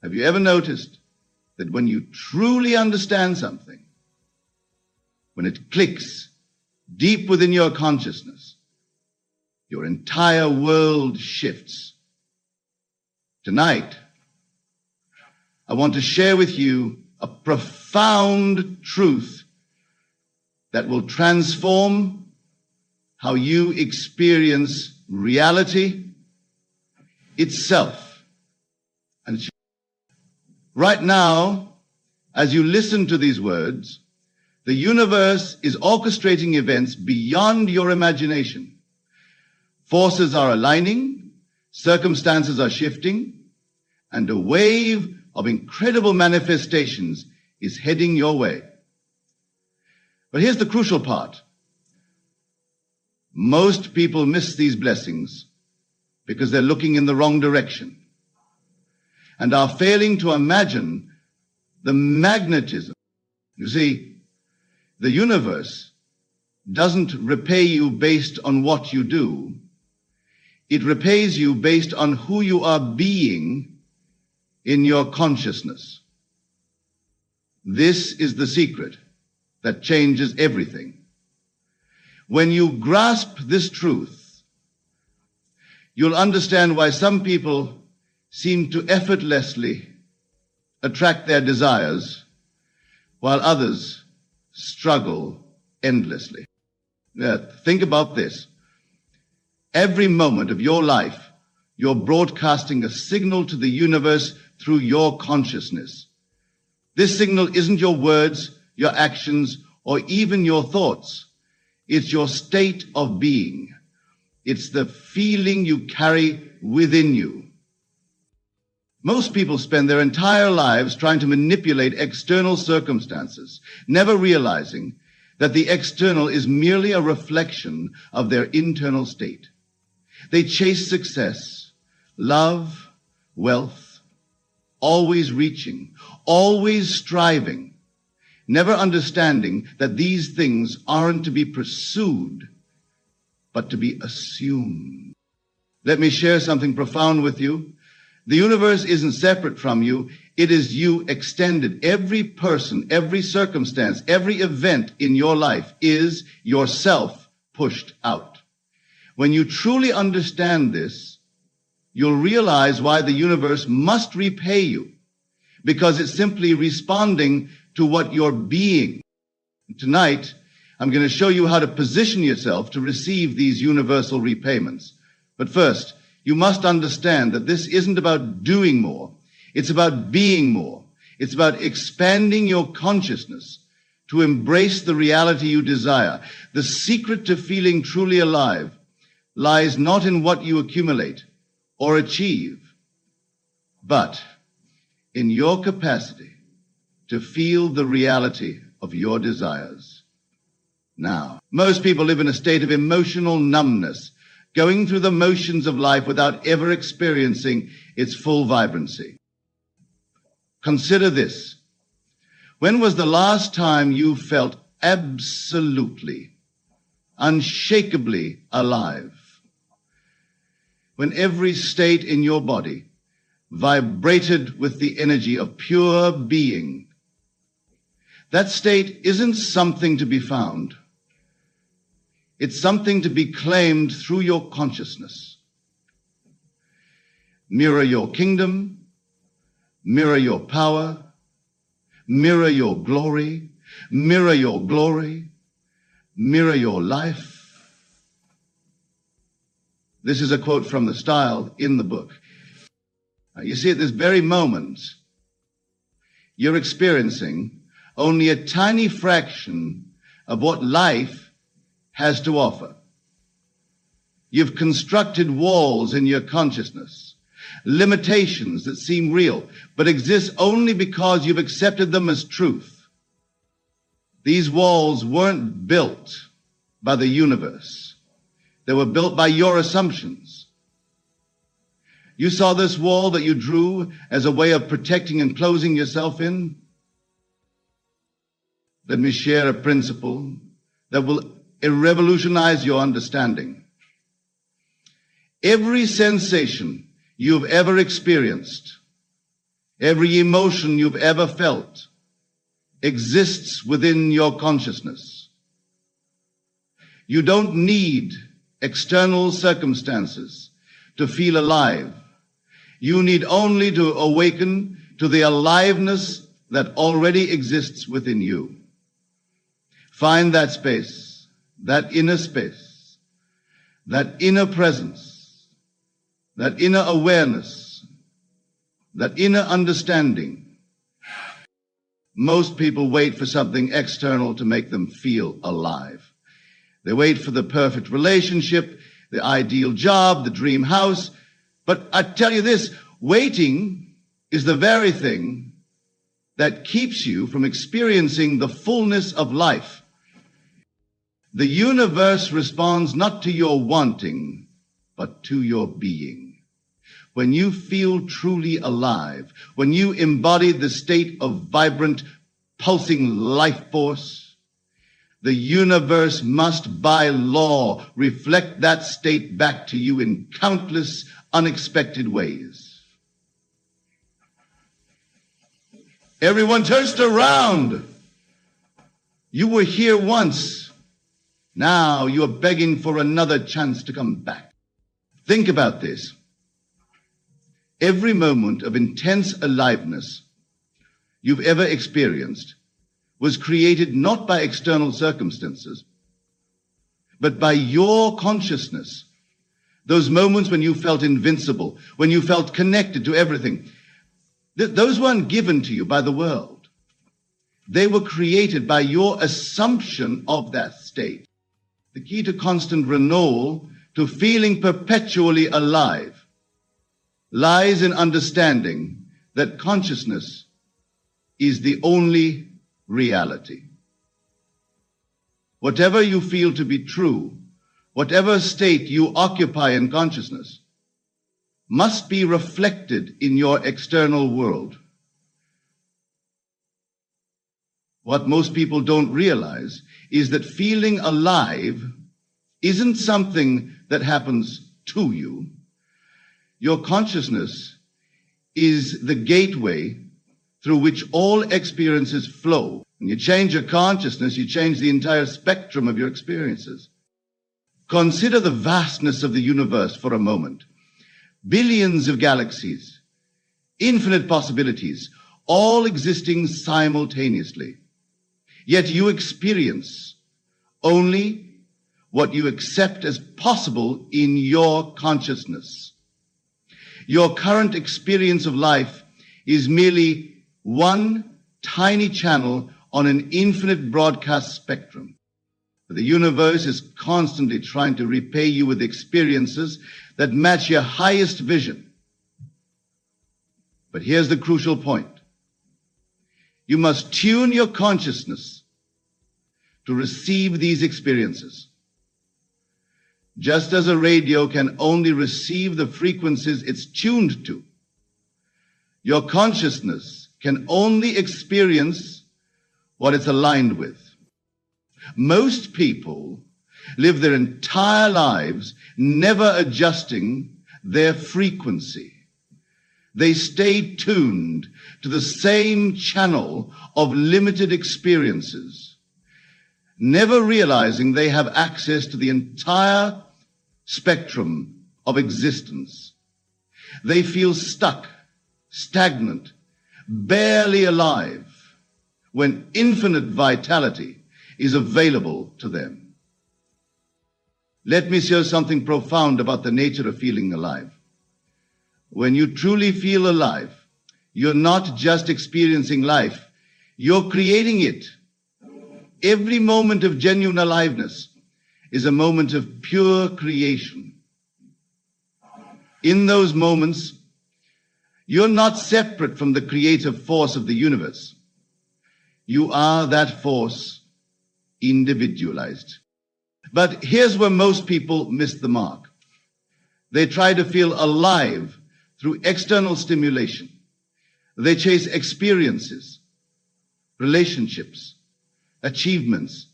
Have you ever noticed that when you truly understand something, when it clicks deep within your consciousness, your entire world shifts? Tonight, I want to share with you a profound truth that will transform how you experience reality itself. And right now, as you listen to these words, the universe is orchestrating events beyond your imagination. Forces are aligning, circumstances are shifting, and a wave of incredible manifestations is heading your way. But here's the crucial part. Most people miss these blessings because they're looking in the wrong direction and are failing to imagine the magnetism. You see, the universe doesn't repay you based on what you do. It repays you based on who you are being in your consciousness. This is the secret that changes everything. When you grasp this truth, you'll understand why some people seem to effortlessly attract their desires, while others struggle endlessly. Think about this. Every moment of your life, you're broadcasting a signal to the universe through your consciousness. This signal isn't your words, your actions, or even your thoughts. It's your state of being. It's the feeling you carry within you. Most people spend their entire lives trying to manipulate external circumstances, never realizing that the external is merely a reflection of their internal state. They chase success, love, wealth, always reaching, always striving, never understanding that these things aren't to be pursued, but to be assumed. Let me share something profound with you. The universe isn't separate from you. It is you extended. Every person, every circumstance, every event in your life is yourself pushed out. When you truly understand this, you'll realize why the universe must repay you, because it's simply responding to what you're being. Tonight, I'm going to show you how to position yourself to receive these universal repayments. But first, you must understand that this isn't about doing more. It's about being more. It's about expanding your consciousness to embrace the reality you desire. The secret to feeling truly alive lies not in what you accumulate or achieve, but in your capacity to feel the reality of your desires. Now, most people live in a state of emotional numbness, going through the motions of life without ever experiencing its full vibrancy. Consider this. When was the last time you felt absolutely, unshakably alive? When every state in your body vibrated with the energy of pure being. That state isn't something to be found. It's something to be claimed through your consciousness. Mirror your kingdom, mirror your power, mirror your glory, mirror your glory, mirror your life. This is a quote from the style in the book. You see, at this very moment, you're experiencing only a tiny fraction of what life has to offer. You've constructed walls in your consciousness, limitations that seem real, but exist only because you've accepted them as truth. These walls weren't built by the universe. They were built by your assumptions. You saw this wall that you drew as a way of protecting and closing yourself in. Let me share a principle that will revolutionize your understanding. Every sensation you've ever experienced, Every emotion you've ever felt exists within your consciousness. You don't need external circumstances to feel alive. You need only to awaken to the aliveness that already exists within you. Find that space, that inner space, that inner presence, that inner awareness, that inner understanding. Most people wait for something external to make them feel alive. They wait for the perfect relationship, the ideal job, the dream house. But I tell you this, waiting is the very thing that keeps you from experiencing the fullness of life. The universe responds not to your wanting, but to your being. When you feel truly alive, when you embody the state of vibrant, pulsing life force, the universe must, by law, reflect that state back to you in countless unexpected ways. Everyone turns around. You were here once. Now you're begging for another chance to come back. Think about this. Every moment of intense aliveness you've ever experienced was created not by external circumstances, but by your consciousness. Those moments when you felt invincible, when you felt connected to everything, those weren't given to you by the world. They were created by your assumption of that state. The key to constant renewal, to feeling perpetually alive, lies in understanding that consciousness is the only reality. Whatever you feel to be true, whatever state you occupy in consciousness, must be reflected in your external world. What most people don't realize is that feeling alive isn't something that happens to you. Your consciousness is the gateway through which all experiences flow. When you change your consciousness, you change the entire spectrum of your experiences. Consider the vastness of the universe for a moment. Billions of galaxies, infinite possibilities, all existing simultaneously. Yet you experience only what you accept as possible in your consciousness. Your current experience of life is merely one tiny channel on an infinite broadcast spectrum. The universe is constantly trying to repay you with experiences that match your highest vision. But here's the crucial point. You must tune your consciousness to receive these experiences. Just as a radio can only receive the frequencies it's tuned to, your consciousness can only experience what it's aligned with. Most people live their entire lives never adjusting their frequency. They stay tuned to the same channel of limited experiences, never realizing they have access to the entire spectrum of existence. They feel stuck, stagnant, barely alive, when infinite vitality is available to them. Let me share something profound about the nature of feeling alive. When you truly feel alive, you're not just experiencing life, you're creating it. Every moment of genuine aliveness is a moment of pure creation. In those moments, you're not separate from the creative force of the universe. You are that force individualized. But here's where most people miss the mark. They try to feel alive through external stimulation. They chase experiences, relationships, achievements,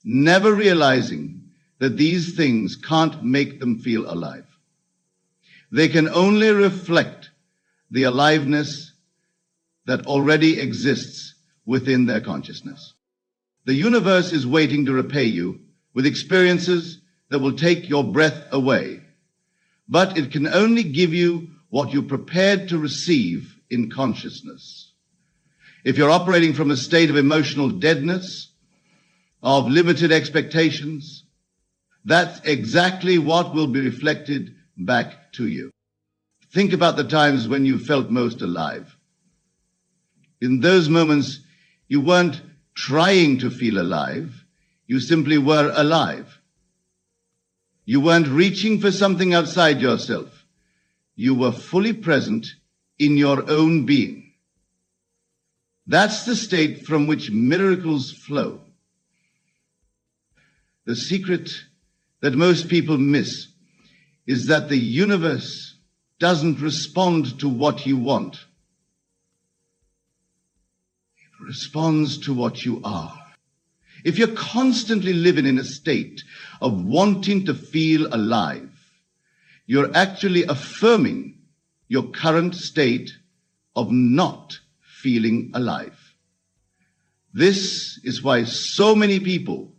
never realizing that these things can't make them feel alive. They can only reflect the aliveness that already exists within their consciousness. The universe is waiting to repay you with experiences that will take your breath away, but it can only give you what you're prepared to receive in consciousness. If you're operating from a state of emotional deadness, of limited expectations, that's exactly what will be reflected back to you. Think about the times when you felt most alive. In those moments, you weren't trying to feel alive, you simply were alive. You weren't reaching for something outside yourself. You were fully present in your own being. That's the state from which miracles flow. The secret that most people miss is that the universe doesn't respond to what you want. It responds to what you are. If you're constantly living in a state of wanting to feel alive, you're actually affirming your current state of not feeling alive. This is why so many people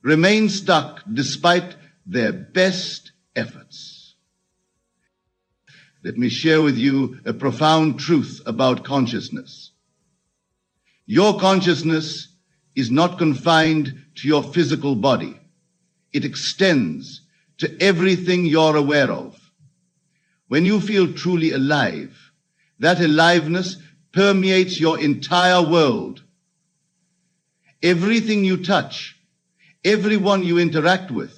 remain stuck despite their best efforts. Let me share with you a profound truth about consciousness. Your consciousness is not confined to your physical body. It extends to everything you're aware of. When you feel truly alive, that aliveness permeates your entire world. Everything you touch, everyone you interact with,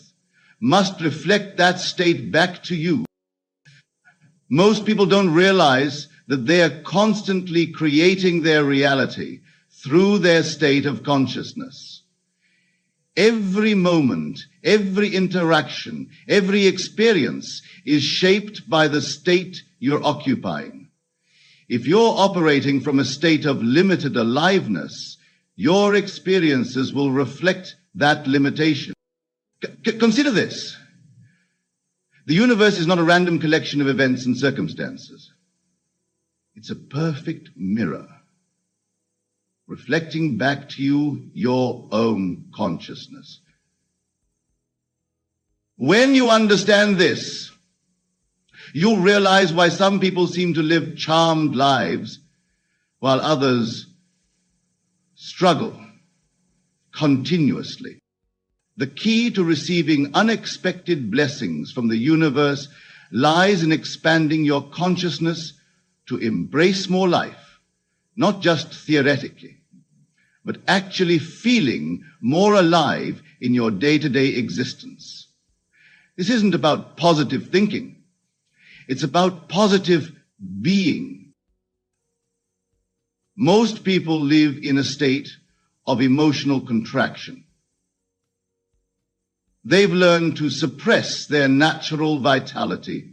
must reflect that state back to you. Most people don't realize that they are constantly creating their reality through their state of consciousness. Every moment, every interaction, every experience is shaped by the state you're occupying. If you're operating from a state of limited aliveness, your experiences will reflect that limitation. Consider this. The universe is not a random collection of events and circumstances. It's a perfect mirror, reflecting back to you your own consciousness. When you understand this, you'll realize why some people seem to live charmed lives while others struggle continuously. The key to receiving unexpected blessings from the universe lies in expanding your consciousness to embrace more life, not just theoretically, but actually feeling more alive in your day-to-day existence. This isn't about positive thinking. It's about positive being. Most people live in a state of emotional contraction. They've learned to suppress their natural vitality,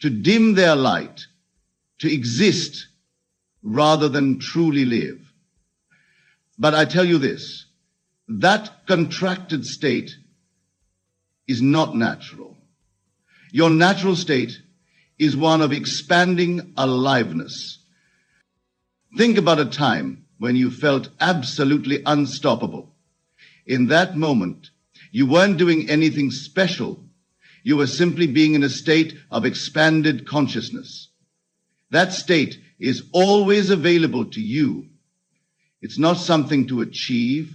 to dim their light, to exist rather than truly live. But I tell you this, that contracted state is not natural. Your natural state is one of expanding aliveness. Think about a time when you felt absolutely unstoppable. In that moment, you weren't doing anything special. You were simply being in a state of expanded consciousness. That state is always available to you. It's not something to achieve.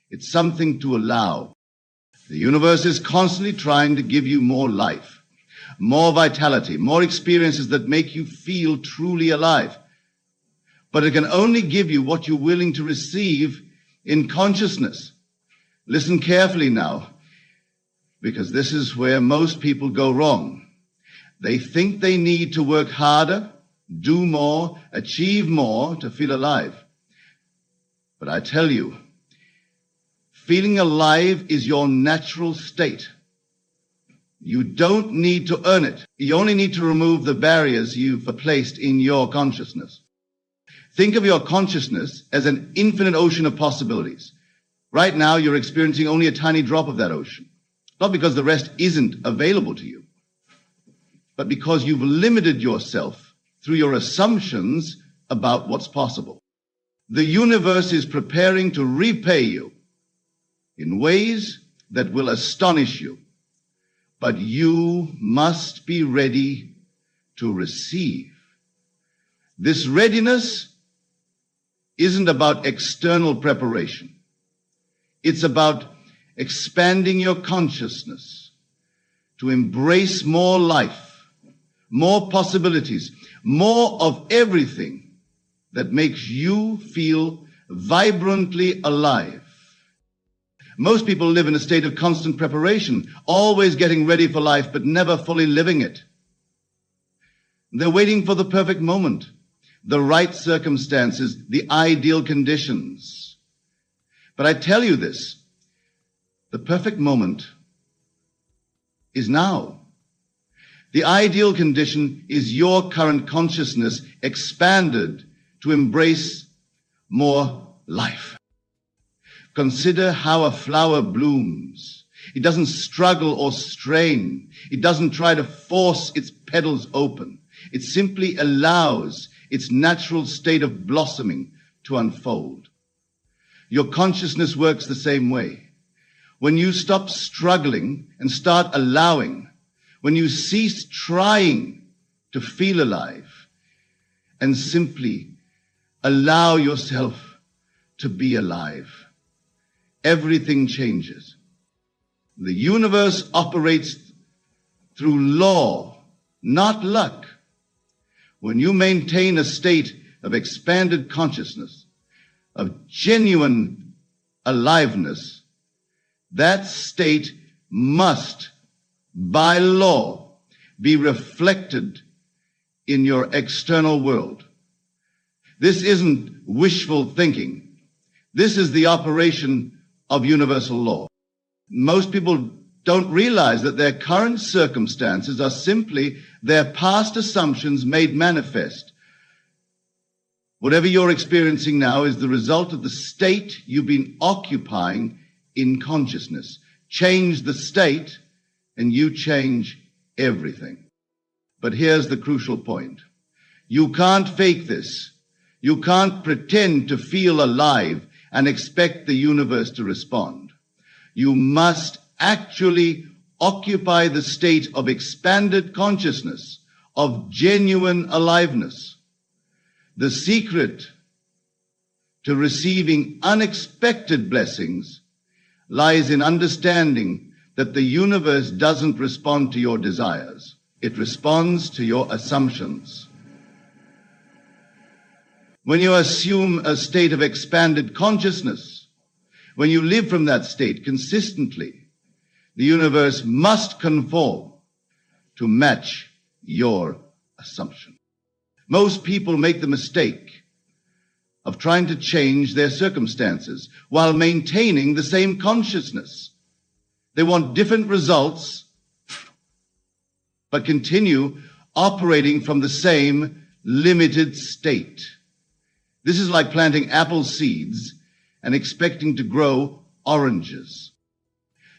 It's something to allow. The universe is constantly trying to give you more life, more vitality, more experiences that make you feel truly alive. But it can only give you what you're willing to receive in consciousness. Listen carefully now, because this is where most people go wrong. They think they need to work harder, do more, achieve more to feel alive. But I tell you, feeling alive is your natural state. You don't need to earn it. You only need to remove the barriers you've placed in your consciousness. Think of your consciousness as an infinite ocean of possibilities. Right now, you're experiencing only a tiny drop of that ocean. Not because the rest isn't available to you, but because you've limited yourself through your assumptions about what's possible. The universe is preparing to repay you in ways that will astonish you, but you must be ready to receive. This readiness isn't about external preparation. It's about expanding your consciousness to embrace more life, more possibilities, more of everything that makes you feel vibrantly alive. Most people live in a state of constant preparation, always getting ready for life, but never fully living it. They're waiting for the perfect moment, the right circumstances, the ideal conditions. But I tell you this, the perfect moment is now. The ideal condition is your current consciousness expanded to embrace more life. Consider how a flower blooms. It doesn't struggle or strain. It doesn't try to force its petals open. It simply allows its natural state of blossoming to unfold. Your consciousness works the same way. When you stop struggling and start allowing, when you cease trying to feel alive and simply allow yourself to be alive, everything changes. The universe operates through law, not luck. When you maintain a state of expanded consciousness, of genuine aliveness, that state must, by law, be reflected in your external world. This isn't wishful thinking. This is the operation of universal law. Most people don't realize that their current circumstances are simply their past assumptions made manifest. Whatever you're experiencing now is the result of the state you've been occupying in consciousness. Change the state and you change everything. But here's the crucial point. You can't fake this. You can't pretend to feel alive and expect the universe to respond. You must actually occupy the state of expanded consciousness, of genuine aliveness. The secret to receiving unexpected blessings lies in understanding that the universe doesn't respond to your desires. It responds to your assumptions. When you assume a state of expanded consciousness, when you live from that state consistently, the universe must conform to match your assumption. Most people make the mistake of trying to change their circumstances while maintaining the same consciousness. They want different results, but continue operating from the same limited state. This is like planting apple seeds and expecting to grow oranges.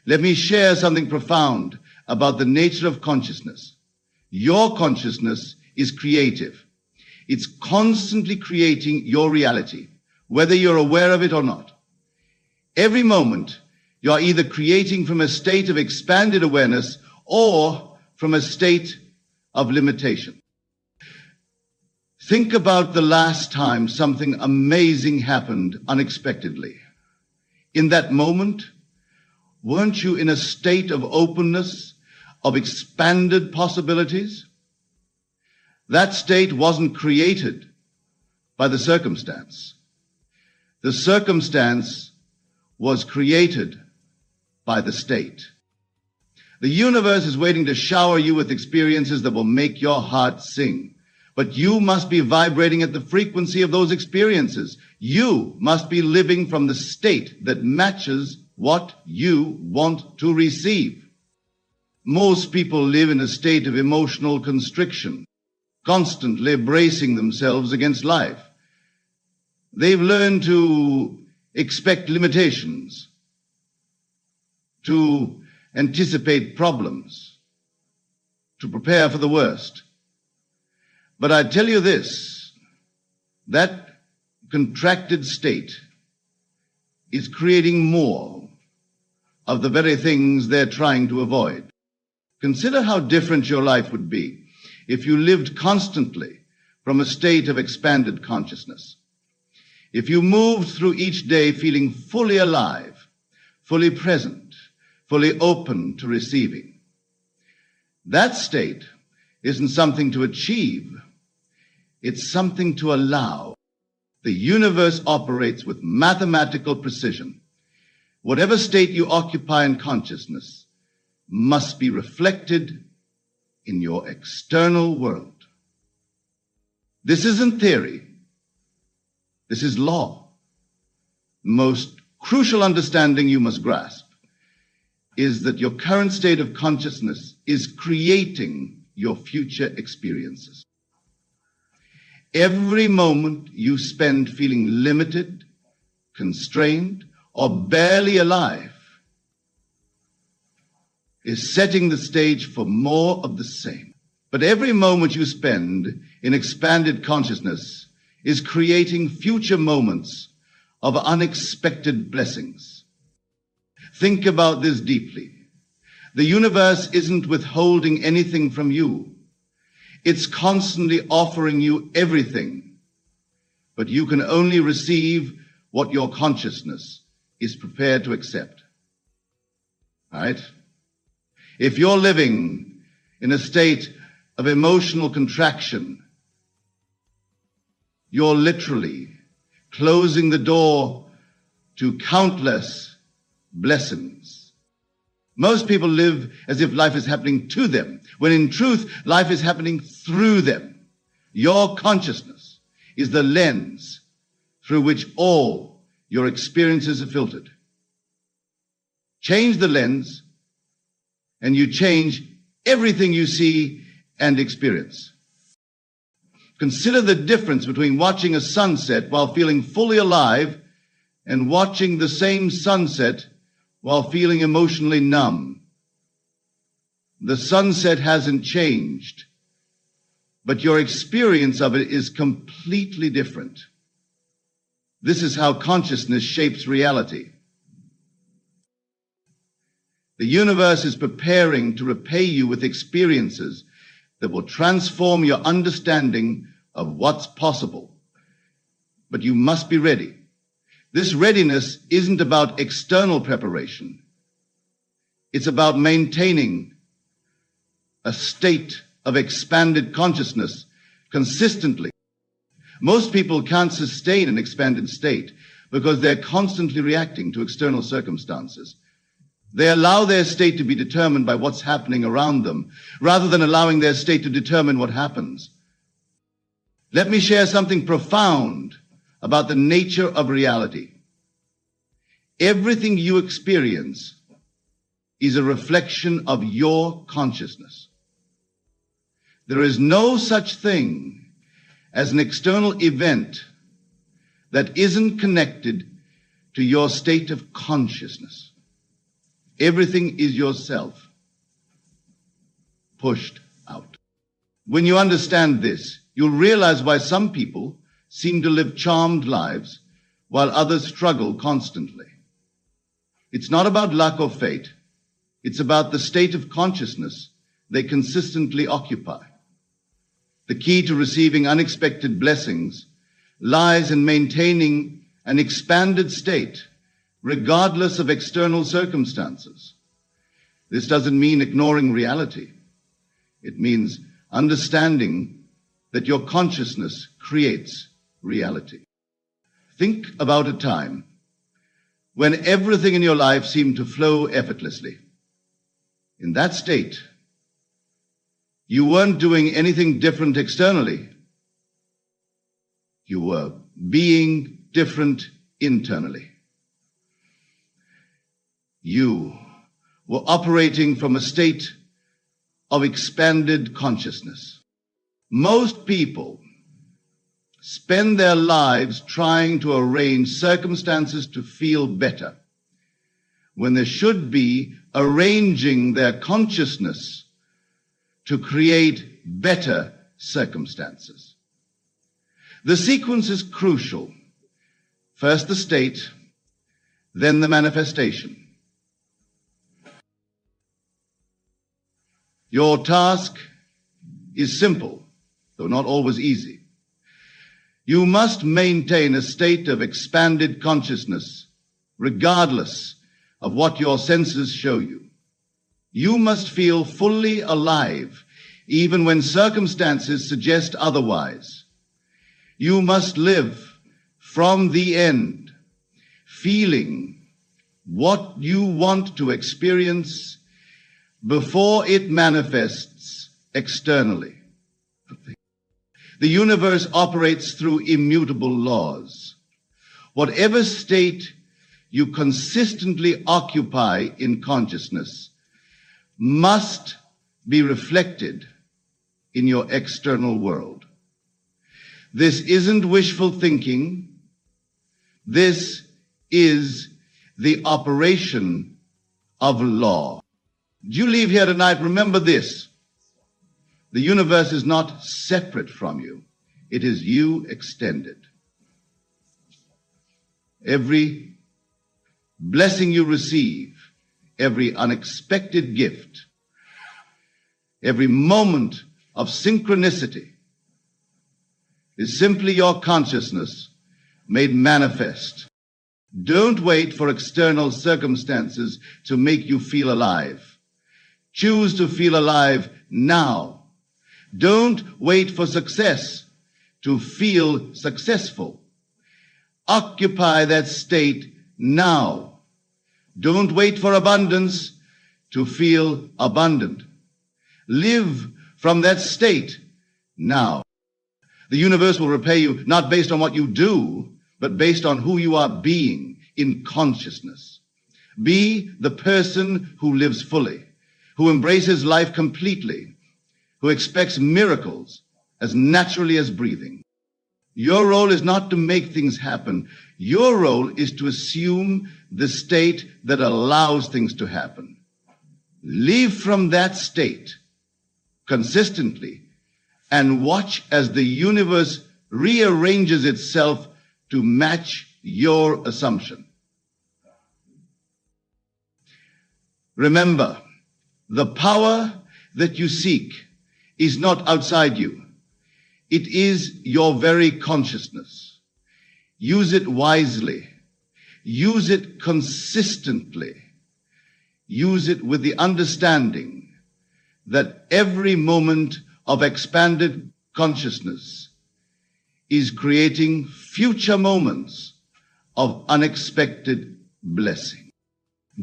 Let me share something profound about the nature of consciousness. Your consciousness is creative. It's constantly creating your reality, whether you're aware of it or not. Every moment, you're either creating from a state of expanded awareness or from a state of limitation. Think about the last time something amazing happened unexpectedly. In that moment, weren't you in a state of openness, of expanded possibilities? That state wasn't created by the circumstance. The circumstance was created by the state. The universe is waiting to shower you with experiences that will make your heart sing. But you must be vibrating at the frequency of those experiences. You must be living from the state that matches what you want to receive. Most people live in a state of emotional constriction, constantly bracing themselves against life. They've learned to expect limitations, to anticipate problems, to prepare for the worst. But I tell you this, that contracted state is creating more of the very things they're trying to avoid. Consider how different your life would be if you lived constantly from a state of expanded consciousness. If you moved through each day feeling fully alive, fully present, fully open to receiving. That state isn't something to achieve, it's something to allow. The universe operates with mathematical precision. Whatever state you occupy in consciousness must be reflected in your external world. This isn't theory. This is law. Most crucial understanding you must grasp is that your current state of consciousness is creating your future experiences. Every moment you spend feeling limited, constrained, or barely alive is setting the stage for more of the same. But every moment you spend in expanded consciousness is creating future moments of unexpected blessings. Think about this deeply. The universe isn't withholding anything from you. It's constantly offering you everything, but you can only receive what your consciousness is prepared to accept. All right? If you're living in a state of emotional contraction, you're literally closing the door to countless blessings. Most people live as if life is happening to them, when in truth, life is happening through them. Your consciousness is the lens through which all your experiences are filtered. Change the lens, and you change everything you see and experience. Consider the difference between watching a sunset while feeling fully alive and watching the same sunset while feeling emotionally numb. The sunset hasn't changed, but your experience of it is completely different. This is how consciousness shapes reality. The universe is preparing to repay you with experiences that will transform your understanding of what's possible. But you must be ready. This readiness isn't about external preparation. It's about maintaining a state of expanded consciousness consistently. Most people can't sustain an expanded state because they're constantly reacting to external circumstances. They allow their state to be determined by what's happening around them, rather than allowing their state to determine what happens. Let me share something profound about the nature of reality. Everything you experience is a reflection of your consciousness. There is no such thing as an external event that isn't connected to your state of consciousness. Everything is yourself pushed out. When you understand this, you'll realize why some people seem to live charmed lives while others struggle constantly. It's not about luck or fate. It's about the state of consciousness they consistently occupy. The key to receiving unexpected blessings lies in maintaining an expanded state, regardless of external circumstances. This doesn't mean ignoring reality. It means understanding that your consciousness creates reality. Think about a time when everything in your life seemed to flow effortlessly. In that state, you weren't doing anything different externally. You were being different internally. You were operating from a state of expanded consciousness. Most people spend their lives trying to arrange circumstances to feel better, when they should be arranging their consciousness to create better circumstances. The sequence is crucial. First the state, then the manifestation. Your task is simple, though not always easy. You must maintain a state of expanded consciousness, regardless of what your senses show you. You must feel fully alive, even when circumstances suggest otherwise. You must live from the end, feeling what you want to experience before it manifests externally. The universe operates through immutable laws. Whatever state you consistently occupy in consciousness must be reflected in your external world. This isn't wishful thinking. This is the operation of law. You leave here tonight, remember this. The universe is not separate from you. It is you extended. Every blessing you receive, every unexpected gift, every moment of synchronicity is simply your consciousness made manifest. Don't wait for external circumstances to make you feel alive. Choose to feel alive now. Don't wait for success to feel successful. Occupy that state now. Don't wait for abundance to feel abundant. Live from that state now. The universe will repay you not based on what you do, but based on who you are being in consciousness. Be the person who lives fully, who embraces life completely, who expects miracles as naturally as breathing. Your role is not to make things happen. Your role is to assume the state that allows things to happen. Live from that state consistently and watch as the universe rearranges itself to match your assumption. Remember, the power that you seek is not outside you. It is your very consciousness. Use it wisely. Use it consistently. Use it with the understanding that every moment of expanded consciousness is creating future moments of unexpected blessing.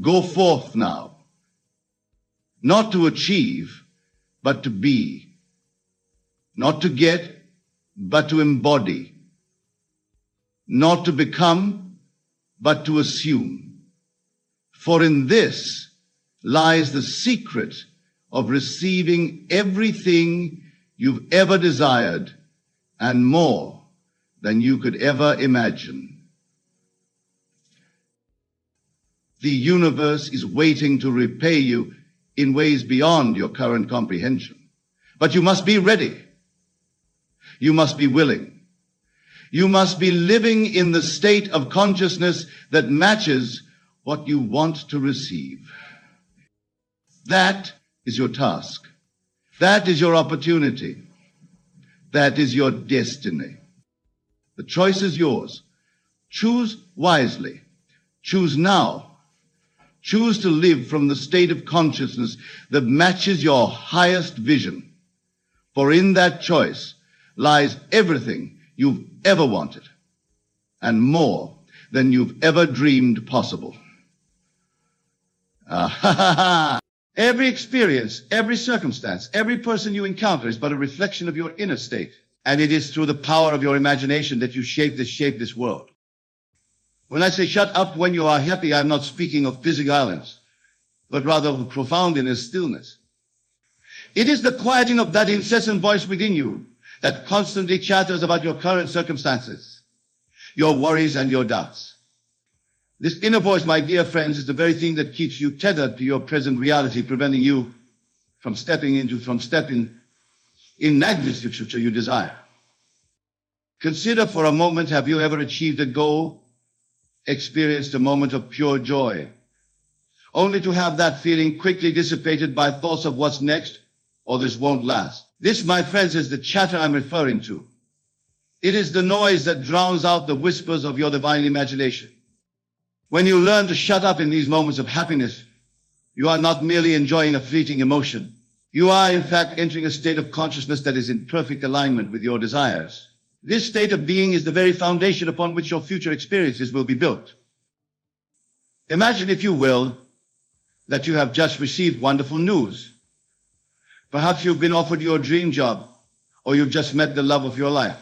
Go forth now, not to achieve, but to be. Not to get, but to embody. Not to become, but to assume. For in this lies the secret of receiving everything you've ever desired and more than you could ever imagine. The universe is waiting to repay you in ways beyond your current comprehension. But you must be ready. You must be willing. You must be living in the state of consciousness that matches what you want to receive. That is your task. That is your opportunity. That is your destiny. The choice is yours. Choose wisely. Choose now. Choose to live from the state of consciousness that matches your highest vision. For in that choice lies everything you've ever wanted and more than you've ever dreamed possible. Every experience, every circumstance, every person you encounter is but a reflection of your inner state. And it is through the power of your imagination that you shape this world. When I say shut up when you are happy, I'm not speaking of busy islands, but rather of profound inner stillness. It is the quieting of that incessant voice within you that constantly chatters about your current circumstances, your worries and your doubts. This inner voice, my dear friends, is the very thing that keeps you tethered to your present reality, preventing you from stepping in magnitude you desire. Consider for a moment, have you ever achieved a goal, experienced a moment of pure joy, only to have that feeling quickly dissipated by thoughts of what's next, or this won't last? This, my friends, is the chatter I'm referring to. It is the noise that drowns out the whispers of your divine imagination. When you learn to shut up in these moments of happiness, you are not merely enjoying a fleeting emotion. You are, in fact, entering a state of consciousness that is in perfect alignment with your desires. This state of being is the very foundation upon which your future experiences will be built. Imagine, if you will, that you have just received wonderful news. Perhaps you've been offered your dream job, or you've just met the love of your life.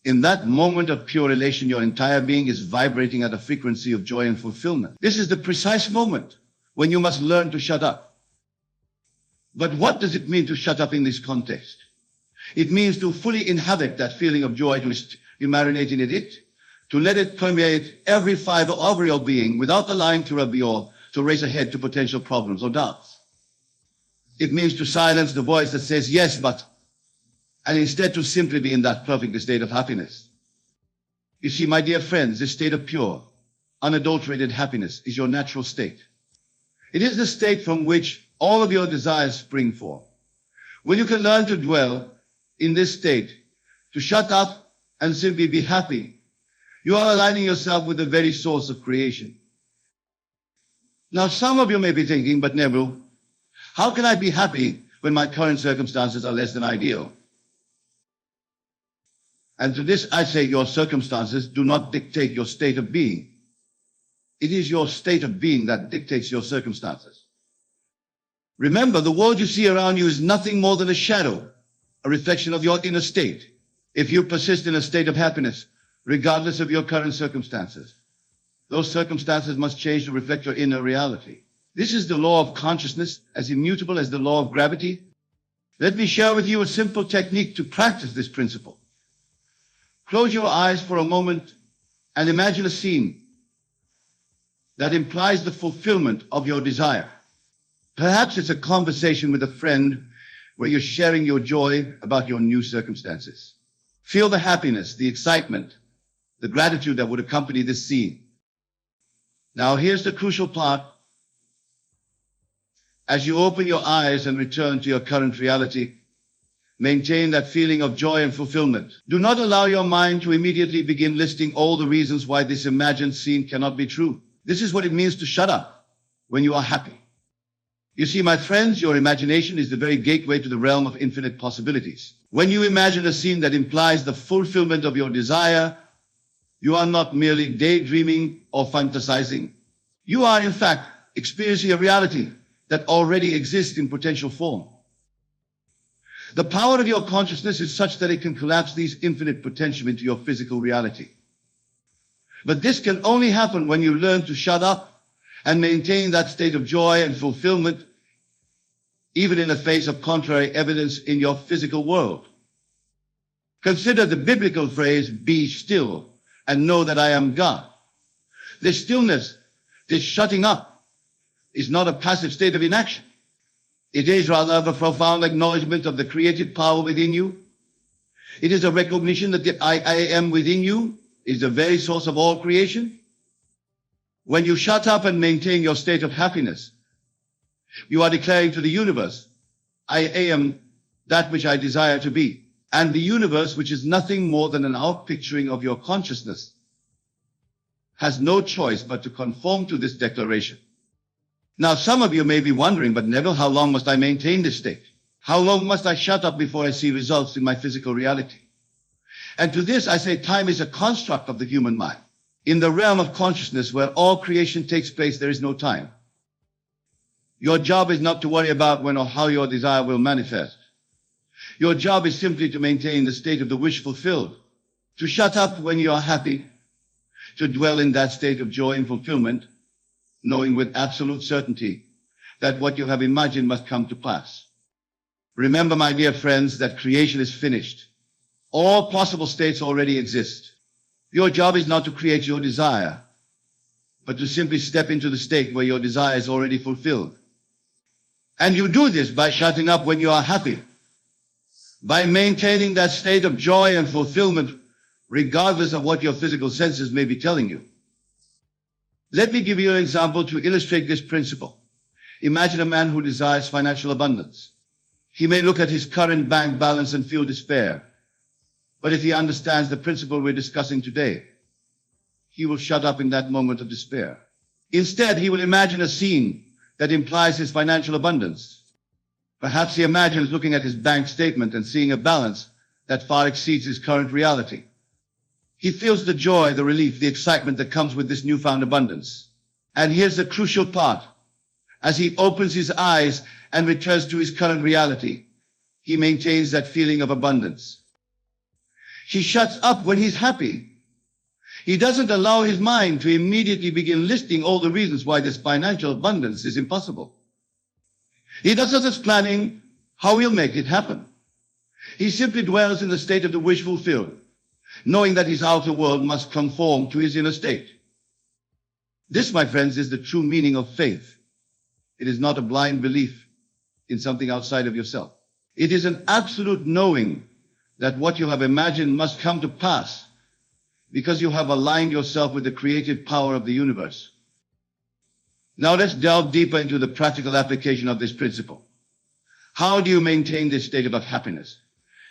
In that moment of pure elation, your entire being is vibrating at a frequency of joy and fulfillment. This is the precise moment when you must learn to shut up. But what does it mean to shut up in this context? It means to fully inhabit that feeling of joy, to marinate in it, to let it permeate every fiber of your being without allowing to rub or to raise a head to potential problems or doubts. It means to silence the voice that says yes, but, and instead to simply be in that perfect state of happiness. You see, my dear friends, this state of pure, unadulterated happiness is your natural state. It is the state from which all of your desires spring forth. When you can learn to dwell in this state, to shut up and simply be happy, you are aligning yourself with the very source of creation. Now, some of you may be thinking, but Neville, how can I be happy when my current circumstances are less than ideal? And to this I say, your circumstances do not dictate your state of being. It is your state of being that dictates your circumstances. Remember, the world you see around you is nothing more than a shadow, a reflection of your inner state. If you persist in a state of happiness, regardless of your current circumstances, those circumstances must change to reflect your inner reality. This is the law of consciousness, as immutable as the law of gravity. Let me share with you a simple technique to practice this principle. Close your eyes for a moment and imagine a scene that implies the fulfillment of your desire. Perhaps it's a conversation with a friend where you're sharing your joy about your new circumstances. Feel the happiness, the excitement, the gratitude that would accompany this scene. Now, here's the crucial part. As you open your eyes and return to your current reality, maintain that feeling of joy and fulfillment. Do not allow your mind to immediately begin listing all the reasons why this imagined scene cannot be true. This is what it means to shut up when you are happy. You see, my friends, your imagination is the very gateway to the realm of infinite possibilities. When you imagine a scene that implies the fulfillment of your desire, you are not merely daydreaming or fantasizing. You are, in fact, experiencing a reality that already exists in potential form. The power of your consciousness is such that it can collapse these infinite potential into your physical reality. But this can only happen when you learn to shut up and maintain that state of joy and fulfillment, even in the face of contrary evidence in your physical world. Consider the biblical phrase, "Be still and know that I am God." This stillness, this shutting up, is not a passive state of inaction. It is rather a profound acknowledgement of the creative power within you. It is a recognition that the I am within you is the very source of all creation. When you shut up and maintain your state of happiness, you are declaring to the universe, I am that which I desire to be. And the universe, which is nothing more than an outpicturing of your consciousness, has no choice but to conform to this declaration. Now, some of you may be wondering, but Neville, how long must I maintain this state? How long must I shut up before I see results in my physical reality? And to this I say, time is a construct of the human mind. In the realm of consciousness where all creation takes place, there is no time. Your job is not to worry about when or how your desire will manifest. Your job is simply to maintain the state of the wish fulfilled, to shut up when you are happy, to dwell in that state of joy and fulfillment, knowing with absolute certainty that what you have imagined must come to pass. Remember, my dear friends, that creation is finished. All possible states already exist. Your job is not to create your desire, but to simply step into the state where your desire is already fulfilled. And you do this by shutting up when you are happy, by maintaining that state of joy and fulfillment regardless of what your physical senses may be telling you. Let me give you an example to illustrate this principle. Imagine a man who desires financial abundance. He may look at his current bank balance and feel despair. But if he understands the principle we're discussing today, he will shut up in that moment of despair. Instead, he will imagine a scene that implies his financial abundance. Perhaps he imagines looking at his bank statement and seeing a balance that far exceeds his current reality. He feels the joy, the relief, the excitement that comes with this newfound abundance. And here's the crucial part. As he opens his eyes and returns to his current reality, he maintains that feeling of abundance. He shuts up when he's happy. He doesn't allow his mind to immediately begin listing all the reasons why this financial abundance is impossible. He doesn't just planning how he'll make it happen. He simply dwells in the state of the wish fulfilled, knowing that his outer world must conform to his inner state. This, my friends, is the true meaning of faith. It is not a blind belief in something outside of yourself. It is an absolute knowing that what you have imagined must come to pass because you have aligned yourself with the creative power of the universe. Now let's delve deeper into the practical application of this principle. How do you maintain this state of happiness,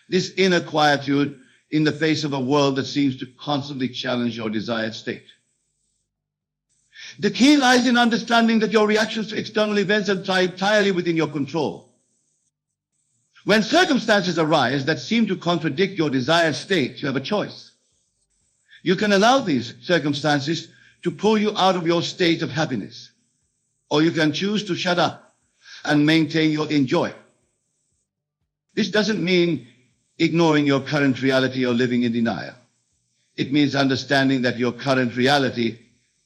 this inner quietude in the face of a world that seems to constantly challenge your desired state? The key lies in understanding that your reactions to external events are entirely within your control. When circumstances arise that seem to contradict your desired state, you have a choice. You can allow these circumstances to pull you out of your state of happiness, or you can choose to shut up and maintain your enjoy. This doesn't mean ignoring your current reality or living in denial. It means understanding that your current reality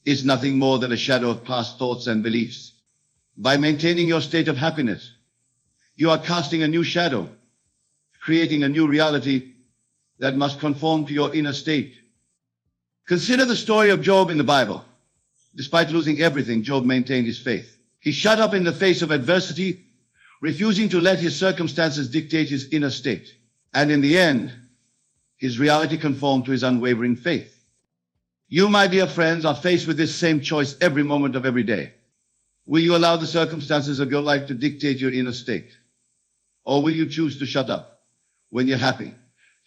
is nothing more than a shadow of past thoughts and beliefs. By maintaining your state of happiness, you are casting a new shadow, creating a new reality that must conform to your inner state. Consider the story of Job in the Bible. Despite losing everything, Job maintained his faith. He shut up in the face of adversity, refusing to let his circumstances dictate his inner state. And in the end, his reality conformed to his unwavering faith. You, my dear friends, are faced with this same choice every moment of every day. Will you allow the circumstances of your life to dictate your inner state? Or will you choose to shut up when you're happy,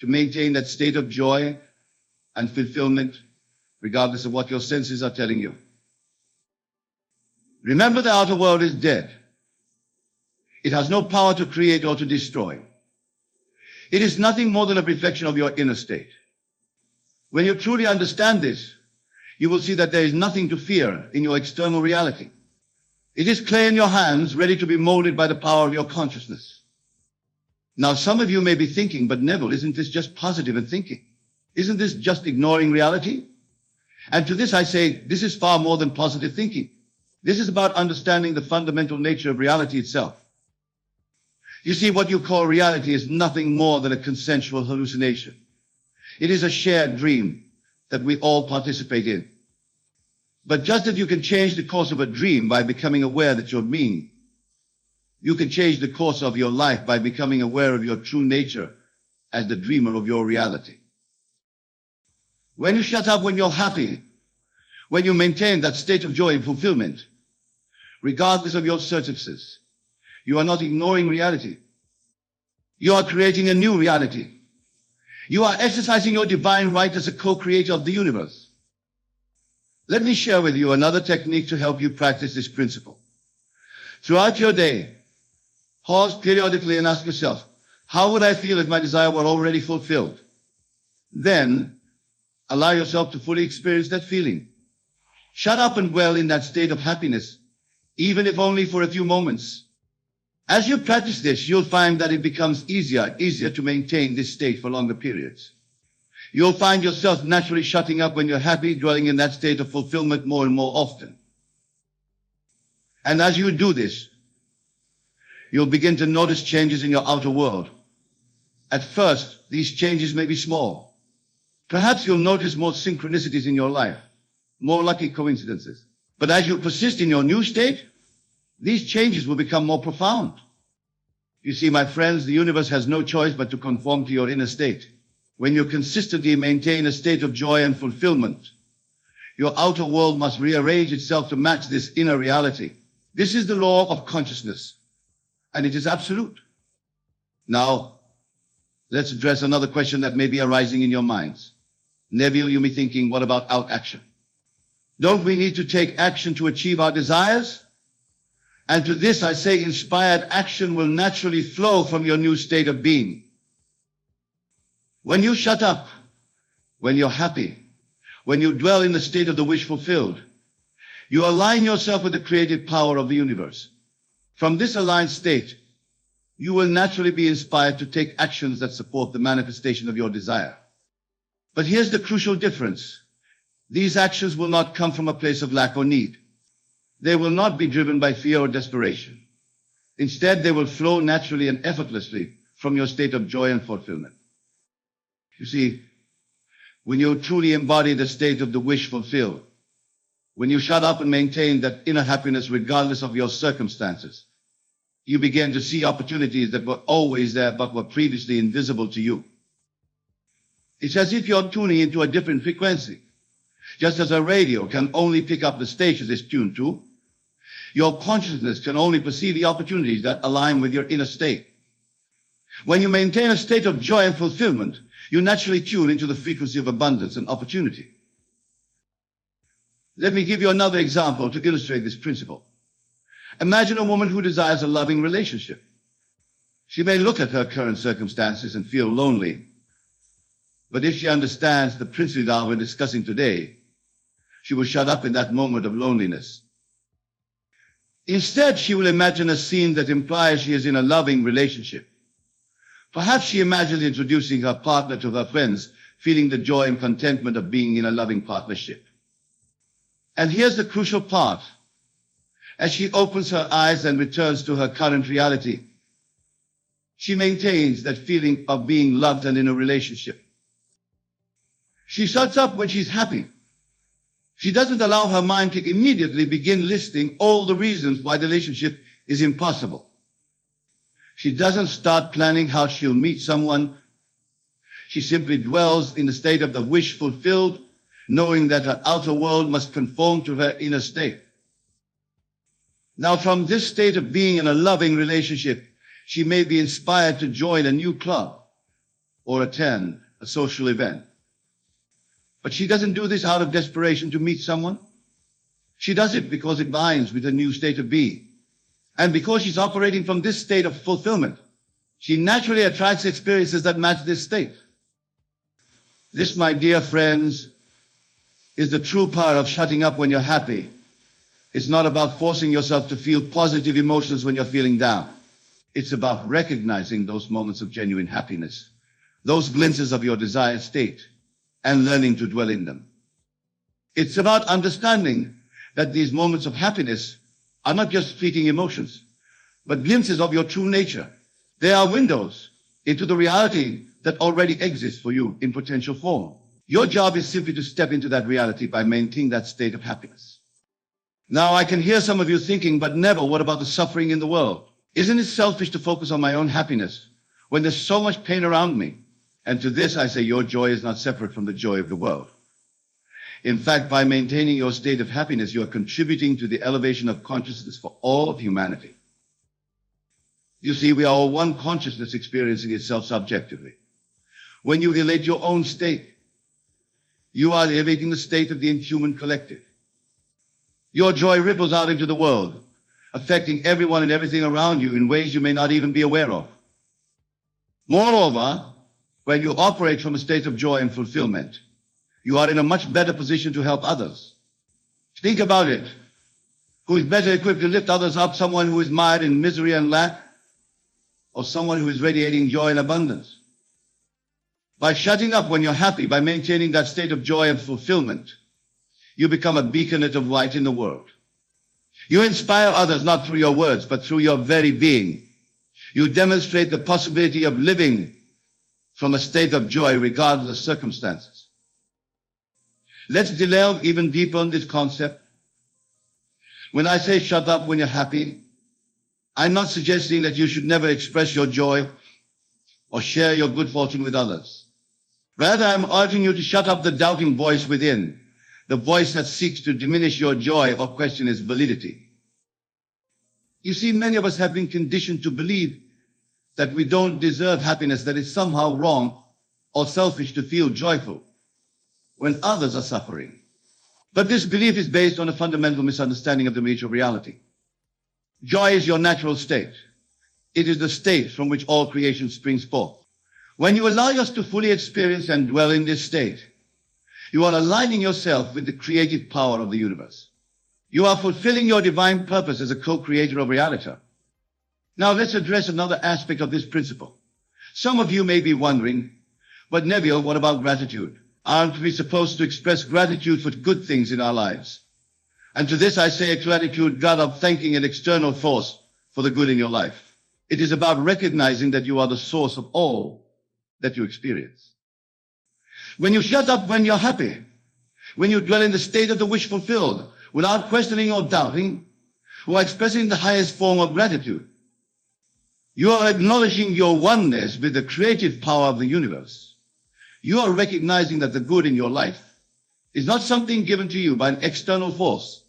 to maintain that state of joy and fulfillment, regardless of what your senses are telling you? Remember, the outer world is dead. It has no power to create or to destroy. It is nothing more than a reflection of your inner state. When you truly understand this, you will see that there is nothing to fear in your external reality. It is clay in your hands, ready to be molded by the power of your consciousness. Now, some of you may be thinking, but Neville, isn't this just positive and thinking? Isn't this just ignoring reality? And to this I say, this is far more than positive thinking. This is about understanding the fundamental nature of reality itself. You see, what you call reality is nothing more than a consensual hallucination. It is a shared dream that we all participate in. But just as you can change the course of a dream by becoming aware that you're dreaming, you can change the course of your life by becoming aware of your true nature as the dreamer of your reality. When you shut up when you're happy, when you maintain that state of joy and fulfillment, regardless of your circumstances, you are not ignoring reality. You are creating a new reality. You are exercising your divine right as a co-creator of the universe. Let me share with you another technique to help you practice this principle. Throughout your day, pause periodically and ask yourself, how would I feel if my desire were already fulfilled? Then, allow yourself to fully experience that feeling. Shut up and dwell in that state of happiness, even if only for a few moments. As you practice this, you'll find that it becomes easier to maintain this state for longer periods. You'll find yourself naturally shutting up when you're happy, dwelling in that state of fulfillment more and more often. And as you do this, you'll begin to notice changes in your outer world. At first, these changes may be small. Perhaps you'll notice more synchronicities in your life, more lucky coincidences. But as you persist in your new state, these changes will become more profound. You see, my friends, the universe has no choice but to conform to your inner state. when you consistently maintain a state of joy and fulfillment, your outer world must rearrange itself to match this inner reality. This is the law of consciousness, and it is absolute. Now, let's address another question that may be arising in your minds. Neville, you may be thinking, what about out-action? Don't we need to take action to achieve our desires? And to this I say, inspired action will naturally flow from your new state of being. When you shut up, when you're happy, when you dwell in the state of the wish fulfilled, you align yourself with the creative power of the universe. From this aligned state, you will naturally be inspired to take actions that support the manifestation of your desire. But here's the crucial difference. These actions will not come from a place of lack or need. They will not be driven by fear or desperation. Instead, they will flow naturally and effortlessly from your state of joy and fulfillment. You see, when you truly embody the state of the wish fulfilled, when you shut up and maintain that inner happiness regardless of your circumstances, you begin to see opportunities that were always there but were previously invisible to you. It's as if you're tuning into a different frequency. Just as a radio can only pick up the stations it's tuned to, your consciousness can only perceive the opportunities that align with your inner state. When you maintain a state of joy and fulfillment, you naturally tune into the frequency of abundance and opportunity. Let me give you another example to illustrate this principle. Imagine a woman who desires a loving relationship. She may look at her current circumstances and feel lonely, but if she understands the principle that we're discussing today, she will shut up in that moment of loneliness. Instead, she will imagine a scene that implies she is in a loving relationship. Perhaps she imagines introducing her partner to her friends, feeling the joy and contentment of being in a loving partnership. And here's the crucial part. As she opens her eyes and returns to her current reality, she maintains that feeling of being loved and in a relationship. She shuts up when she's happy. She doesn't allow her mind to immediately begin listing all the reasons why the relationship is impossible. She doesn't start planning how she'll meet someone. She simply dwells in the state of the wish fulfilled, knowing that her outer world must conform to her inner state. Now, from this state of being in a loving relationship, she may be inspired to join a new club or attend a social event. But she doesn't do this out of desperation to meet someone. She does it because it aligns with a new state of being. And because she's operating from this state of fulfillment, she naturally attracts experiences that match this state. This, my dear friends, is the true power of shutting up when you're happy. It's not about forcing yourself to feel positive emotions when you're feeling down. It's about recognizing those moments of genuine happiness, those glimpses of your desired state, and learning to dwell in them. It's about understanding that these moments of happiness are not just fleeting emotions, but glimpses of your true nature. They are windows into the reality that already exists for you in potential form. Your job is simply to step into that reality by maintaining that state of happiness. Now, I can hear some of you thinking, but Neville, what about the suffering in the world? Isn't it selfish to focus on my own happiness when there's so much pain around me? And to this I say, your joy is not separate from the joy of the world. In fact, by maintaining your state of happiness, you are contributing to the elevation of consciousness for all of humanity. You see, we are all one consciousness experiencing itself subjectively. When you elevate your own state, you are elevating the state of the inhuman collective. Your joy ripples out into the world, affecting everyone and everything around you in ways you may not even be aware of. Moreover, when you operate from a state of joy and fulfillment, you are in a much better position to help others. Think about it. Who is better equipped to lift others up, someone who is mired in misery and lack, or someone who is radiating joy and abundance? By shutting up when you're happy, by maintaining that state of joy and fulfillment, you become a beaconette of light in the world. You inspire others not through your words, but through your very being. You demonstrate the possibility of living from a state of joy regardless of circumstances. Let's delve even deeper on this concept. When I say shut up when you're happy, I'm not suggesting that you should never express your joy or share your good fortune with others. Rather, I'm urging you to shut up the doubting voice within, the voice that seeks to diminish your joy or question its validity. You see, many of us have been conditioned to believe that we don't deserve happiness, that it's somehow wrong or selfish to feel joyful when others are suffering. But this belief is based on a fundamental misunderstanding of the nature of reality. Joy is your natural state. It is the state from which all creation springs forth. When you allow yourself to fully experience and dwell in this state, you are aligning yourself with the creative power of the universe. You are fulfilling your divine purpose as a co-creator of reality. Now let's address another aspect of this principle. Some of you may be wondering, but Neville, what about gratitude? Aren't we supposed to express gratitude for good things in our lives? And to this I say a gratitude God of thanking an external force for the good in your life. It is about recognizing that you are the source of all that you experience. When you shut up when you're happy, when you dwell in the state of the wish fulfilled, without questioning or doubting, or expressing the highest form of gratitude, you are acknowledging your oneness with the creative power of the universe. You are recognizing that the good in your life is not something given to you by an external force,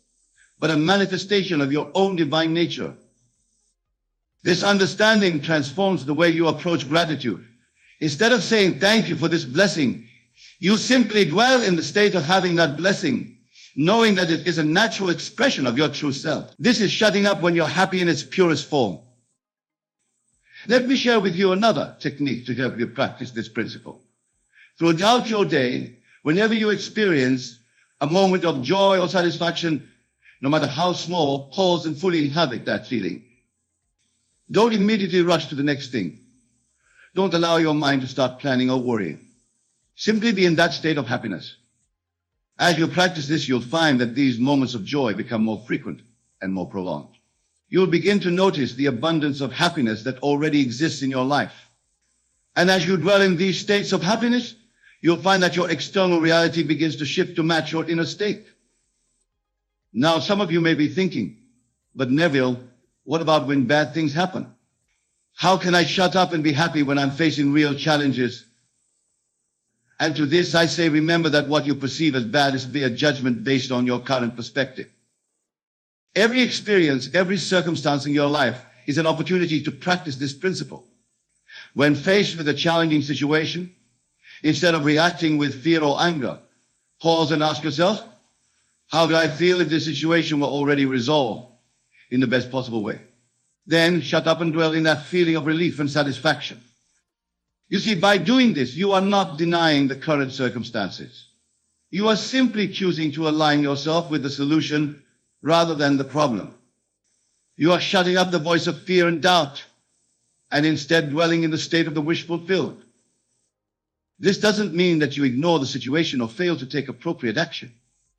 but a manifestation of your own divine nature. This understanding transforms the way you approach gratitude. Instead of saying thank you for this blessing, you simply dwell in the state of having that blessing, knowing that it is a natural expression of your true self. This is shutting up when you're happy in its purest form. Let me share with you another technique to help you practice this principle. Throughout your day, whenever you experience a moment of joy or satisfaction, no matter how small, pause and fully inhabit that feeling. Don't immediately rush to the next thing. Don't allow your mind to start planning or worrying. Simply be in that state of happiness. As you practice this, you'll find that these moments of joy become more frequent and more prolonged. You'll begin to notice the abundance of happiness that already exists in your life. And as you dwell in these states of happiness, you'll find that your external reality begins to shift to match your inner state. Now, some of you may be thinking, but Neville, what about when bad things happen? How can I shut up and be happy when I'm facing real challenges? And to this I say, remember that what you perceive as bad is a judgment based on your current perspective. Every experience, every circumstance in your life is an opportunity to practice this principle. When faced with a challenging situation, instead of reacting with fear or anger, pause and ask yourself, how do I feel if this situation were already resolved in the best possible way? Then shut up and dwell in that feeling of relief and satisfaction. You see, by doing this, you are not denying the current circumstances. You are simply choosing to align yourself with the solution rather than the problem. You are shutting up the voice of fear and doubt and instead dwelling in the state of the wish fulfilled. This doesn't mean that you ignore the situation or fail to take appropriate action.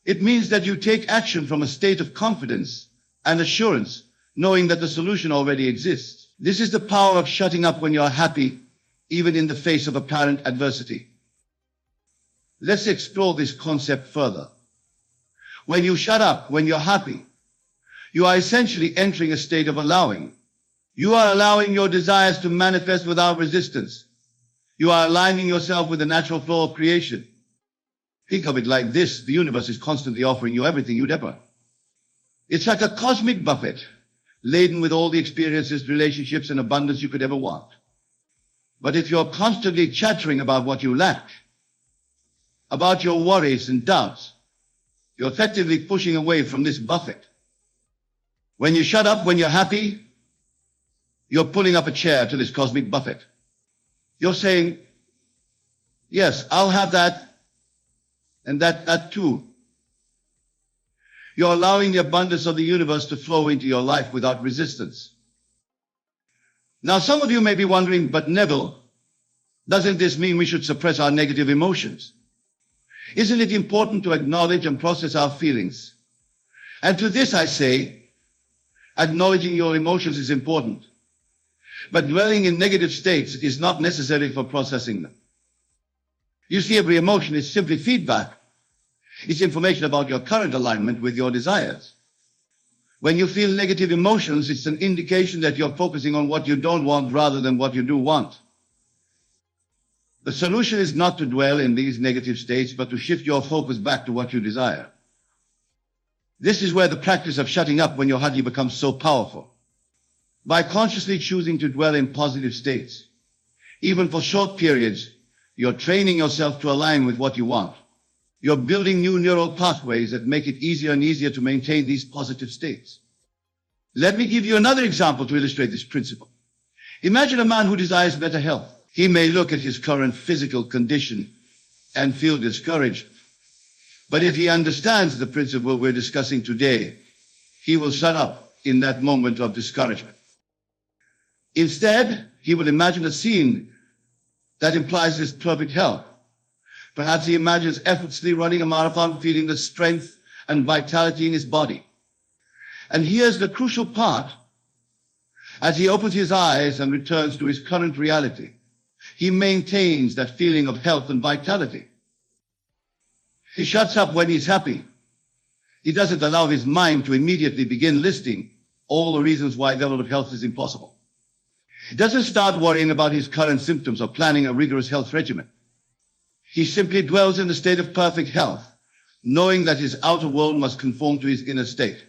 It means that you take action from a state of confidence and assurance, knowing that the solution already exists. This is the power of shutting up when you are happy, even in the face of apparent adversity. Let's explore this concept further. When you shut up, when you're happy, you are essentially entering a state of allowing. You are allowing your desires to manifest without resistance. You are aligning yourself with the natural flow of creation. Think of it like this: the universe is constantly offering you everything you'd ever. It's like a cosmic buffet, laden with all the experiences, relationships, and abundance you could ever want. But if you're constantly chattering about what you lack, about your worries and doubts, you're effectively pushing away from this buffet. When you shut up, when you're happy, you're pulling up a chair to this cosmic buffet. You're saying, yes, I'll have that, and that too. You're allowing the abundance of the universe to flow into your life without resistance. Now, some of you may be wondering, but Neville, doesn't this mean we should suppress our negative emotions? Isn't it important to acknowledge and process our feelings? And to this I say, acknowledging your emotions is important, but dwelling in negative states is not necessary for processing them. You see, every emotion is simply feedback. It's information about your current alignment with your desires. When you feel negative emotions, it's an indication that you're focusing on what you don't want rather than what you do want. The solution is not to dwell in these negative states, but to shift your focus back to what you desire. This is where the practice of shutting up when you're happy becomes so powerful. By consciously choosing to dwell in positive states, even for short periods, you're training yourself to align with what you want. You're building new neural pathways that make it easier and easier to maintain these positive states. Let me give you another example to illustrate this principle. Imagine a man who desires better health. He may look at his current physical condition and feel discouraged. But if he understands the principle we're discussing today, he will shut up in that moment of discouragement. Instead, he will imagine a scene that implies his perfect health. Perhaps he imagines effortlessly running a marathon, feeling the strength and vitality in his body. And here's the crucial part. As he opens his eyes and returns to his current reality, he maintains that feeling of health and vitality. He shuts up when he's happy. He doesn't allow his mind to immediately begin listing all the reasons why level of health is impossible. He doesn't start worrying about his current symptoms or planning a rigorous health regimen. He simply dwells in the state of perfect health, knowing that his outer world must conform to his inner state.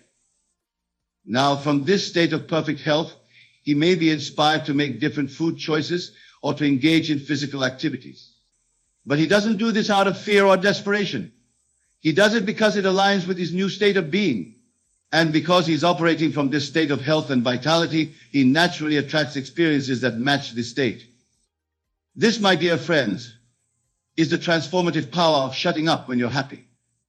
Now, from this state of perfect health, he may be inspired to make different food choices or to engage in physical activities. But he doesn't do this out of fear or desperation. He does it because it aligns with his new state of being. And because he's operating from this state of health and vitality, he naturally attracts experiences that match this state. This, my dear friends, is the transformative power of shutting up when you're happy.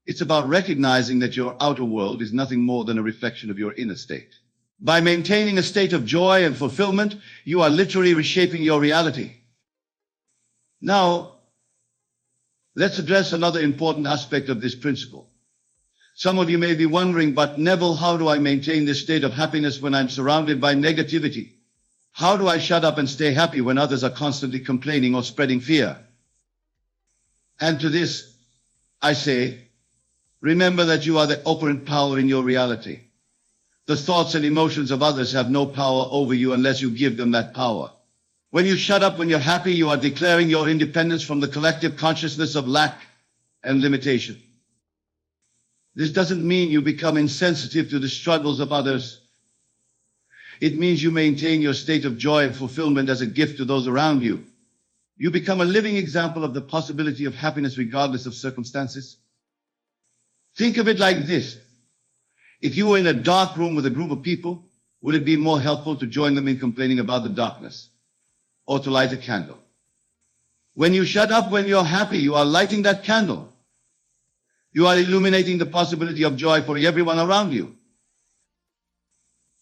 It's about recognizing that your outer world is nothing more than a reflection of your inner state. By maintaining a state of joy and fulfillment, you are literally reshaping your reality. Now, let's address another important aspect of this principle. Some of you may be wondering, but Neville, how do I maintain this state of happiness when I'm surrounded by negativity? How do I shut up and stay happy when others are constantly complaining or spreading fear? And to this, I say, remember that you are the operant power in your reality. The thoughts and emotions of others have no power over you unless you give them that power. When you shut up when you're happy, you are declaring your independence from the collective consciousness of lack and limitation. This doesn't mean you become insensitive to the struggles of others. It means you maintain your state of joy and fulfillment as a gift to those around you. You become a living example of the possibility of happiness regardless of circumstances. Think of it like this. If you were in a dark room with a group of people, would it be more helpful to join them in complaining about the darkness or to light a candle? When you shut up when you're happy, you are lighting that candle. You are illuminating the possibility of joy for everyone around you.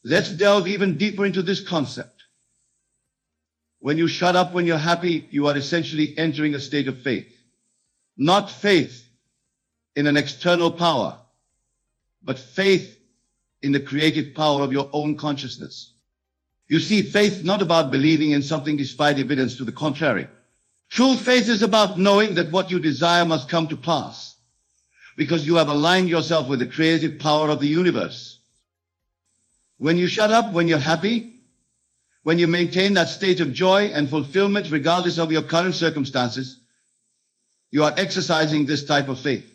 Let's delve even deeper into this concept. When you shut up when you're happy, you are essentially entering a state of faith. Not faith in an external power, but faith in the creative power of your own consciousness. You see, faith not about believing in something despite evidence to the contrary. True faith is about knowing that what you desire must come to pass, because you have aligned yourself with the creative power of the universe. When you shut up when you're happy, when you maintain that state of joy and fulfillment regardless of your current circumstances, you are exercising this type of faith.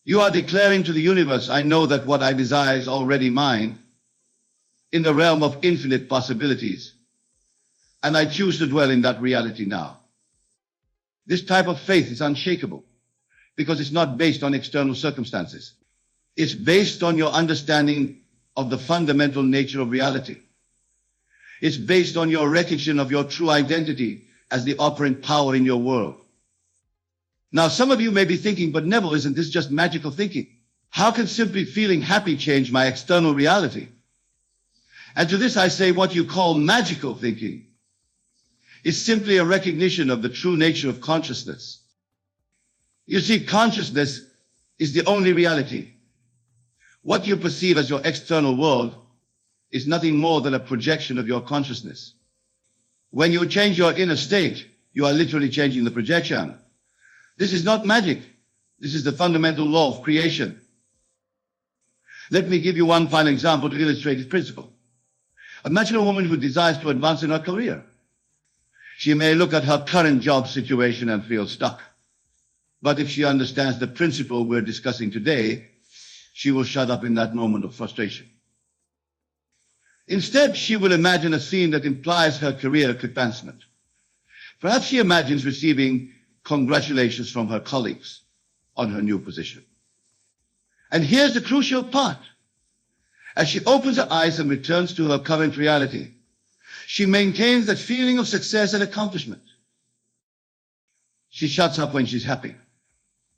You are declaring to the universe, I know that what I desire is already mine, in the realm of infinite possibilities, and I choose to dwell in that reality now. This type of faith is unshakable because it's not based on external circumstances. It's based on your understanding of the fundamental nature of reality. It's based on your recognition of your true identity as the operant power in your world. Now, some of you may be thinking, but Neville, isn't this just magical thinking? How can simply feeling happy change my external reality? And to this I say, what you call magical thinking is simply a recognition of the true nature of consciousness. You see, consciousness is the only reality. What you perceive as your external world is nothing more than a projection of your consciousness. When you change your inner state, you are literally changing the projection. This is not magic. This is the fundamental law of creation. Let me give you one final example to illustrate this principle. Imagine a woman who desires to advance in her career. She may look at her current job situation and feel stuck. But if she understands the principle we're discussing today, she will shut up in that moment of frustration. Instead, she will imagine a scene that implies her career advancement. Perhaps she imagines receiving congratulations from her colleagues on her new position. And here's the crucial part. As she opens her eyes and returns to her current reality, she maintains that feeling of success and accomplishment. She shuts up when she's happy.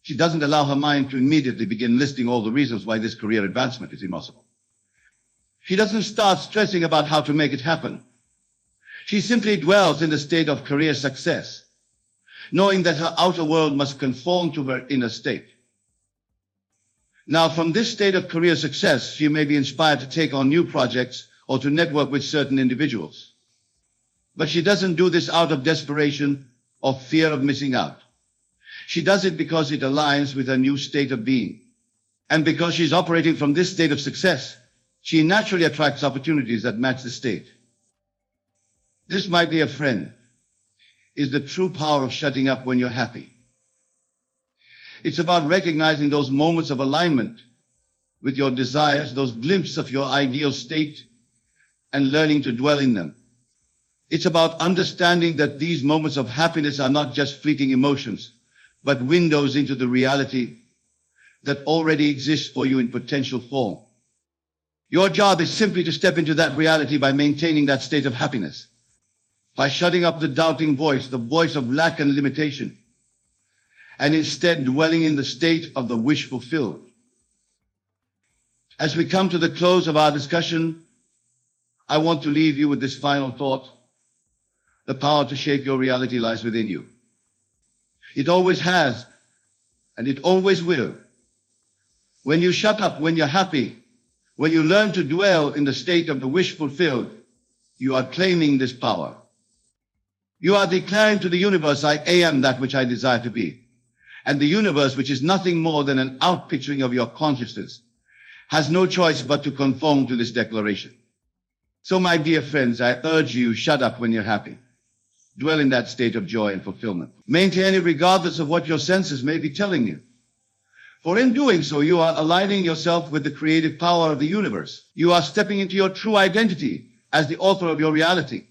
She doesn't allow her mind to immediately begin listing all the reasons why this career advancement is impossible. She doesn't start stressing about how to make it happen. She simply dwells in the state of career success, knowing that her outer world must conform to her inner state. Now, from this state of career success, she may be inspired to take on new projects or to network with certain individuals. But she doesn't do this out of desperation or fear of missing out. She does it because it aligns with her new state of being. And because she's operating from this state of success, she naturally attracts opportunities that match the state. This, my dear friend, is the true power of shutting up when you're happy. It's about recognizing those moments of alignment with your desires, those glimpses of your ideal state, and learning to dwell in them. It's about understanding that these moments of happiness are not just fleeting emotions, but windows into the reality that already exists for you in potential form. Your job is simply to step into that reality by maintaining that state of happiness, by shutting up the doubting voice, the voice of lack and limitation, and instead dwelling in the state of the wish fulfilled. As we come to the close of our discussion, I want to leave you with this final thought. The power to shape your reality lies within you. It always has, and it always will. When you shut up, when you're happy, when you learn to dwell in the state of the wish fulfilled, you are claiming this power. You are declaring to the universe, I am that which I desire to be. And the universe, which is nothing more than an outpicturing of your consciousness, has no choice but to conform to this declaration. So, my dear friends, I urge you, shut up when you're happy. Dwell in that state of joy and fulfillment. Maintain it regardless of what your senses may be telling you. For in doing so, you are aligning yourself with the creative power of the universe. You are stepping into your true identity as the author of your reality.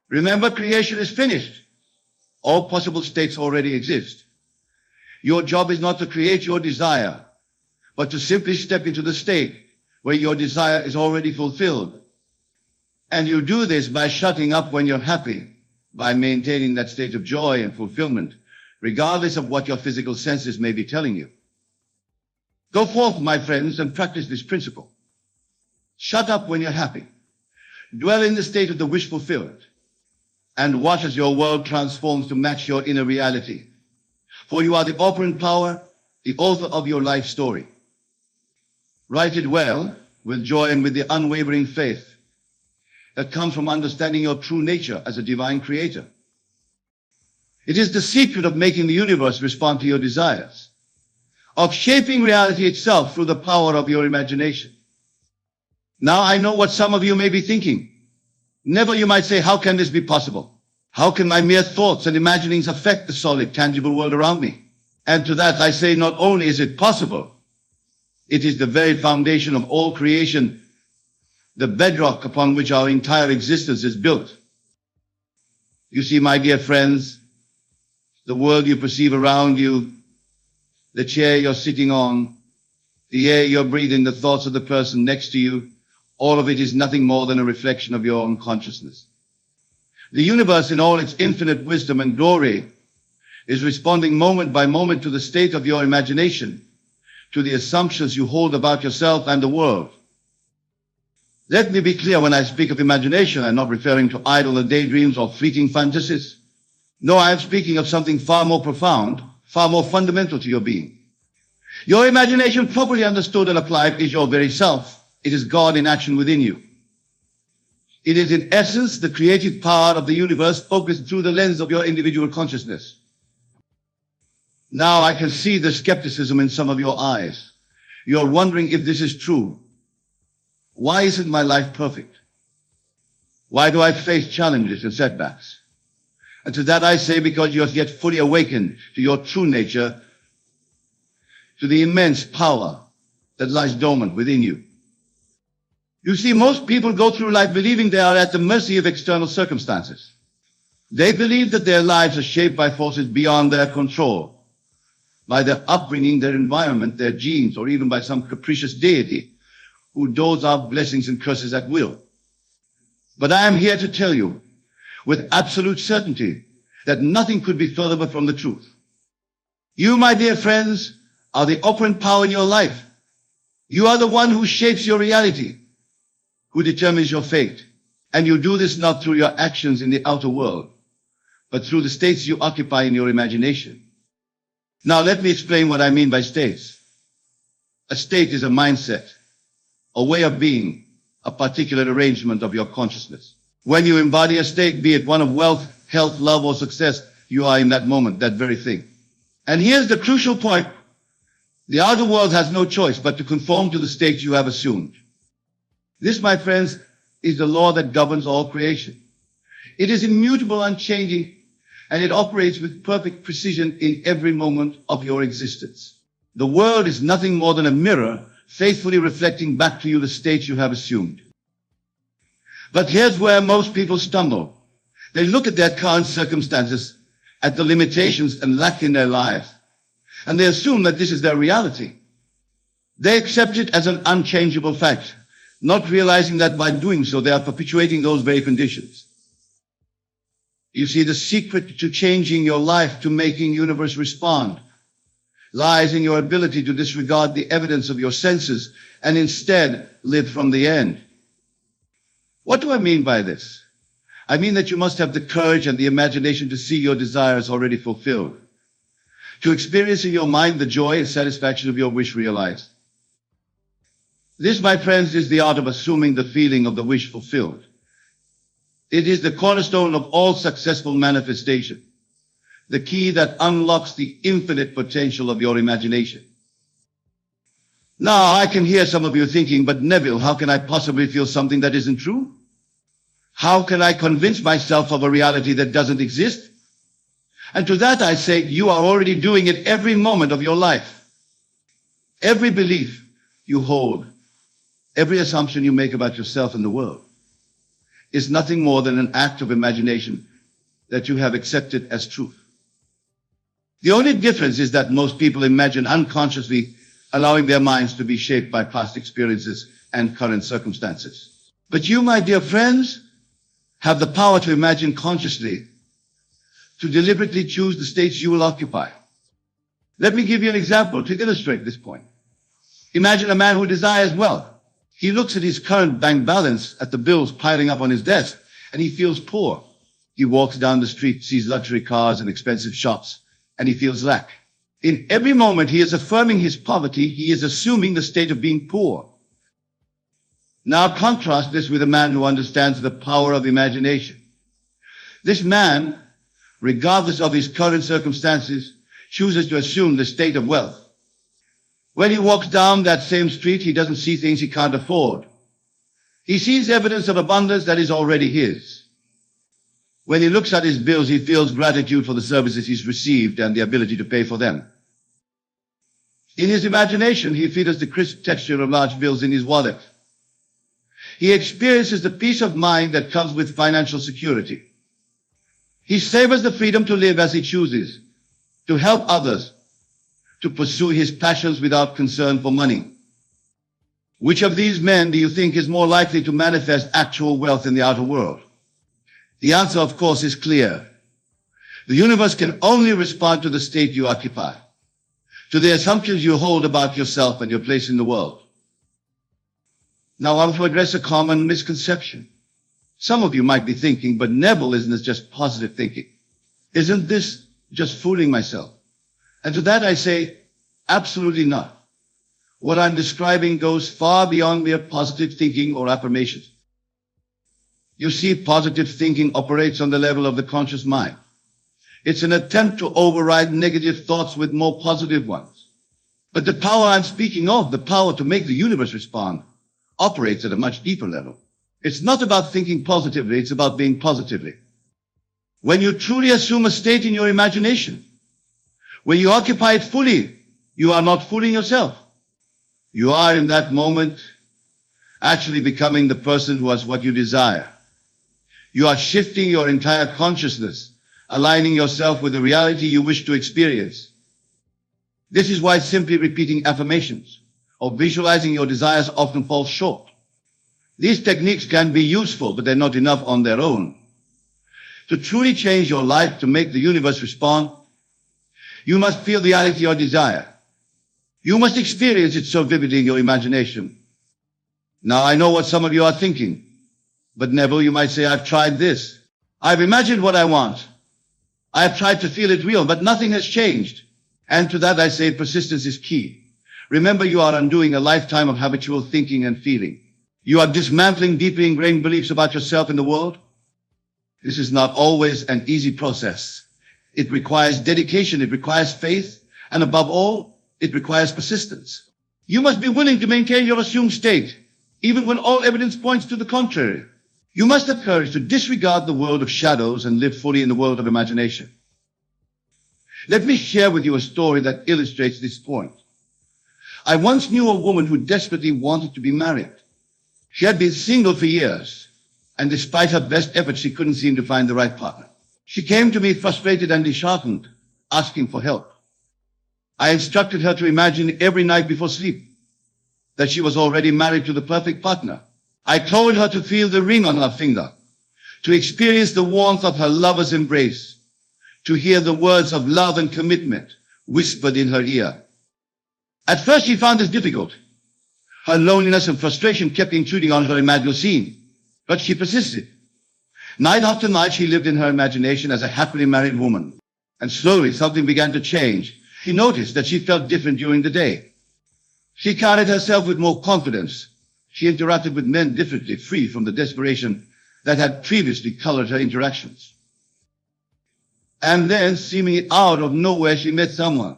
Remember, creation is finished. All possible states already exist. Your job is not to create your desire, but to simply step into the state where your desire is already fulfilled. And you do this by shutting up when you're happy, by maintaining that state of joy and fulfillment, regardless of what your physical senses may be telling you. Go forth, my friends, and practice this principle. Shut up when you're happy. Dwell in the state of the wish fulfilled, and watch as your world transforms to match your inner reality. For you are the operant power, the author of your life story. Write it well, with joy and with the unwavering faith that comes from understanding your true nature as a divine creator. It is the secret of making the universe respond to your desires, of shaping reality itself through the power of your imagination. Now I know what some of you may be thinking. Never, you might say, how can this be possible? How can my mere thoughts and imaginings affect the solid, tangible world around me? And to that I say, not only is it possible, it is the very foundation of all creation, the bedrock upon which our entire existence is built. You see, my dear friends, the world you perceive around you, the chair you're sitting on, the air you're breathing, the thoughts of the person next to you, all of it is nothing more than a reflection of your own consciousness. The universe in all its infinite wisdom and glory is responding moment by moment to the state of your imagination, to the assumptions you hold about yourself and the world. Let me be clear, when I speak of imagination, I'm not referring to idle daydreams or fleeting fantasies. No, I am speaking of something far more profound, far more fundamental to your being. Your imagination, properly understood and applied, is your very self. It is God in action within you. It is in essence the creative power of the universe focused through the lens of your individual consciousness. Now I can see the skepticism in some of your eyes. You're wondering if this is true. Why isn't my life perfect? Why do I face challenges and setbacks? And to that I say, because you have yet fully awakened to your true nature, to the immense power that lies dormant within you. You see, most people go through life believing they are at the mercy of external circumstances. They believe that their lives are shaped by forces beyond their control, by their upbringing, their environment, their genes, or even by some capricious deity who doles out blessings and curses at will. But I am here to tell you with absolute certainty that nothing could be further from the truth. You, my dear friends, are the operant power in your life. You are the one who shapes your reality, who determines your fate. And you do this not through your actions in the outer world, but through the states you occupy in your imagination. Now let me explain what I mean by states. A state is a mindset, a way of being, a particular arrangement of your consciousness. When you embody a state, be it one of wealth, health, love, or success, you are in that moment, that very thing. And here's the crucial point. The outer world has no choice but to conform to the state you have assumed. This, my friends, is the law that governs all creation. It is immutable, unchanging, and it operates with perfect precision in every moment of your existence. The world is nothing more than a mirror, faithfully reflecting back to you the state you have assumed. But here's where most people stumble. They look at their current circumstances, at the limitations and lack in their lives, and they assume that this is their reality. They accept it as an unchangeable fact, not realizing that by doing so, they are perpetuating those very conditions. You see, the secret to changing your life, to making the universe respond, lies in your ability to disregard the evidence of your senses and instead live from the end. What do I mean by this? I mean that you must have the courage and the imagination to see your desires already fulfilled, to experience in your mind the joy and satisfaction of your wish realized. This, my friends, is the art of assuming the feeling of the wish fulfilled. It is the cornerstone of all successful manifestation, the key that unlocks the infinite potential of your imagination. Now, I can hear some of you thinking, but Neville, how can I possibly feel something that isn't true? How can I convince myself of a reality that doesn't exist? And to that I say, you are already doing it every moment of your life. Every belief you hold, every assumption you make about yourself and the world is nothing more than an act of imagination that you have accepted as truth. The only difference is that most people imagine unconsciously, allowing their minds to be shaped by past experiences and current circumstances. But you, my dear friends, have the power to imagine consciously, to deliberately choose the states you will occupy. Let me give you an example to illustrate this point. Imagine a man who desires wealth. He looks at his current bank balance, at the bills piling up on his desk, and he feels poor. He walks down the street, sees luxury cars and expensive shops, and he feels lack. In every moment he is affirming his poverty, he is assuming the state of being poor. Now contrast this with a man who understands the power of imagination. This man, regardless of his current circumstances, chooses to assume the state of wealth. When he walks down that same street, he doesn't see things he can't afford. He sees evidence of abundance that is already his. When he looks at his bills, he feels gratitude for the services he's received and the ability to pay for them. In his imagination, he feels the crisp texture of large bills in his wallet. He experiences the peace of mind that comes with financial security. He savors the freedom to live as he chooses, to help others, to pursue his passions without concern for money. Which of these men do you think is more likely to manifest actual wealth in the outer world? The answer, of course, is clear. The universe can only respond to the state you occupy, to the assumptions you hold about yourself and your place in the world. Now, I want to address a common misconception. Some of you might be thinking, but Neville, isn't this just positive thinking? Isn't this just fooling myself? And to that I say, absolutely not. What I'm describing goes far beyond mere positive thinking or affirmations. You see, positive thinking operates on the level of the conscious mind. It's an attempt to override negative thoughts with more positive ones. But the power I'm speaking of, the power to make the universe respond, operates at a much deeper level. It's not about thinking positively, it's about being positively. When you truly assume a state in your imagination, when you occupy it fully, you are not fooling yourself. You are in that moment actually becoming the person who has what you desire. You are shifting your entire consciousness, aligning yourself with the reality you wish to experience. This is why simply repeating affirmations or visualizing your desires often falls short. These techniques can be useful, but they're not enough on their own. To truly change your life, to make the universe respond, you must feel the reality of your desire. You must experience it so vividly in your imagination. Now, I know what some of you are thinking, but Neville, you might say, I've tried this. I've imagined what I want. I've tried to feel it real, but nothing has changed. And to that I say persistence is key. Remember, you are undoing a lifetime of habitual thinking and feeling. You are dismantling deeply ingrained beliefs about yourself and the world. This is not always an easy process. It requires dedication, it requires faith, and above all, it requires persistence. You must be willing to maintain your assumed state, even when all evidence points to the contrary. You must have courage to disregard the world of shadows and live fully in the world of imagination. Let me share with you a story that illustrates this point. I once knew a woman who desperately wanted to be married. She had been single for years, and despite her best efforts, she couldn't seem to find the right partner. She came to me frustrated and disheartened, asking for help. I instructed her to imagine every night before sleep that she was already married to the perfect partner. I told her to feel the ring on her finger, to experience the warmth of her lover's embrace, to hear the words of love and commitment whispered in her ear. At first she found this difficult. Her loneliness and frustration kept intruding on her imaginal scene, but she persisted. Night after night she lived in her imagination as a happily married woman, and slowly something began to change. She noticed that she felt different during the day. She carried herself with more confidence. She interacted with men differently, free from the desperation that had previously colored her interactions. And then, seemingly out of nowhere, she met someone.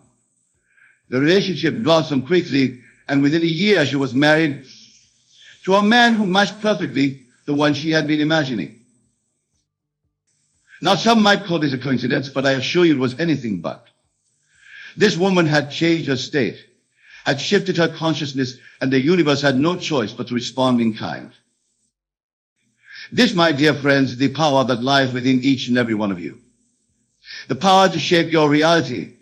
The relationship blossomed quickly, and within a year she was married to a man who matched perfectly the one she had been imagining. Now, some might call this a coincidence, but I assure you it was anything but. This woman had changed her state, had shifted her consciousness, and the universe had no choice but to respond in kind. This, my dear friends, is the power that lies within each and every one of you. The power to shape your reality,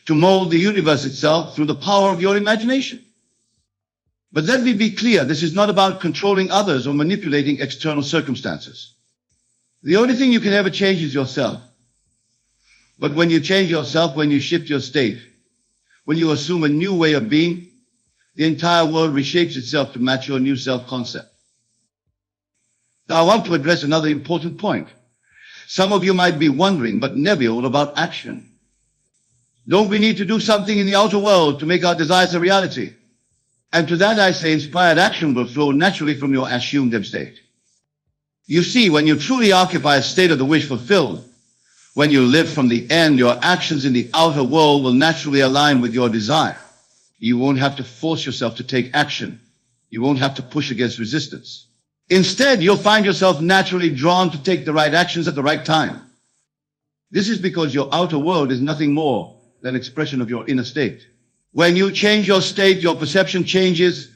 to mold the universe itself through the power of your imagination. But let me be clear, this is not about controlling others or manipulating external circumstances. The only thing you can ever change is yourself. But when you change yourself, when you shift your state, when you assume a new way of being, the entire world reshapes itself to match your new self-concept. Now, I want to address another important point. Some of you might be wondering, but Neville, about action. Don't we need to do something in the outer world to make our desires a reality? And to that I say inspired action will flow naturally from your assumed state. You see, when you truly occupy a state of the wish fulfilled, when you live from the end, your actions in the outer world will naturally align with your desire. You won't have to force yourself to take action. You won't have to push against resistance. Instead, you'll find yourself naturally drawn to take the right actions at the right time. This is because your outer world is nothing more than an expression of your inner state. When you change your state, your perception changes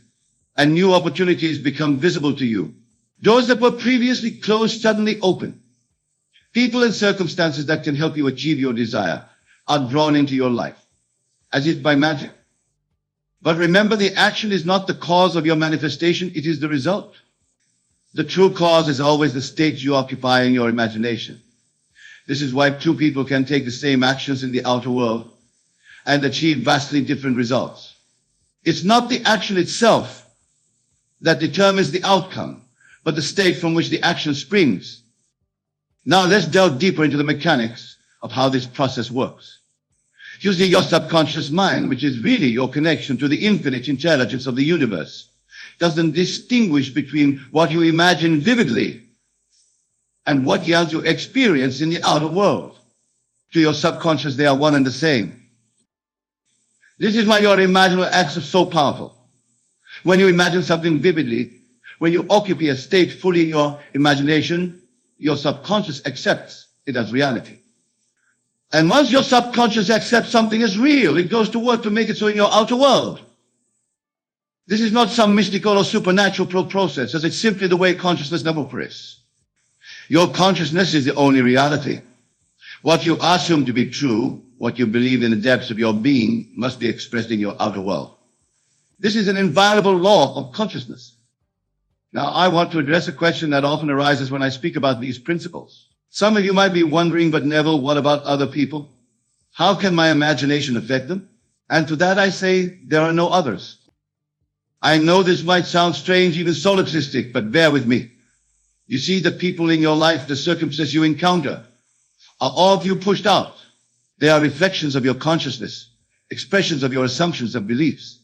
and new opportunities become visible to you. Doors that were previously closed suddenly open. People and circumstances that can help you achieve your desire are drawn into your life, as if by magic. But remember, the action is not the cause of your manifestation, it is the result. The true cause is always the state you occupy in your imagination. This is why two people can take the same actions in the outer world and achieve vastly different results. It's not the action itself that determines the outcome, but the state from which the action springs. Now let's delve deeper into the mechanics of how this process works. Using your subconscious mind, which is really your connection to the infinite intelligence of the universe, doesn't distinguish between what you imagine vividly and what you experience in the outer world. To your subconscious, they are one and the same. This is why your imaginal acts are so powerful. When you imagine something vividly, when you occupy a state fully in your imagination, your subconscious accepts it as reality. And once your subconscious accepts something as real, it goes to work to make it so in your outer world. This is not some mystical or supernatural process, as it's simply the way consciousness never operates. Your consciousness is the only reality. What you assume to be true, what you believe in the depths of your being, must be expressed in your outer world. This is an inviolable law of consciousness. Now, I want to address a question that often arises when I speak about these principles. Some of you might be wondering, but Neville, what about other people? How can my imagination affect them? And to that I say, there are no others. I know this might sound strange, even solipsistic, but bear with me. You see, the people in your life, the circumstances you encounter, are all of you pushed out. They are reflections of your consciousness, expressions of your assumptions and beliefs.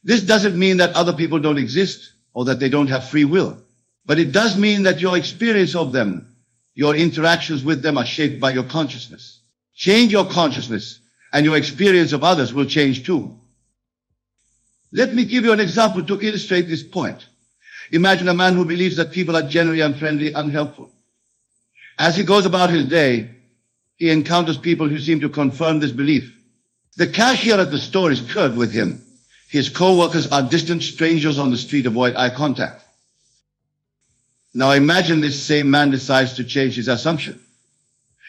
This doesn't mean that other people don't exist or that they don't have free will, but it does mean that your experience of them, your interactions with them are shaped by your consciousness. Change your consciousness and your experience of others will change too. Let me give you an example to illustrate this point. Imagine a man who believes that people are generally unfriendly, unhelpful. As he goes about his day, he encounters people who seem to confirm this belief. The cashier at the store is curt with him. His co-workers are distant strangers on the street, avoid eye contact. Now imagine this same man decides to change his assumption.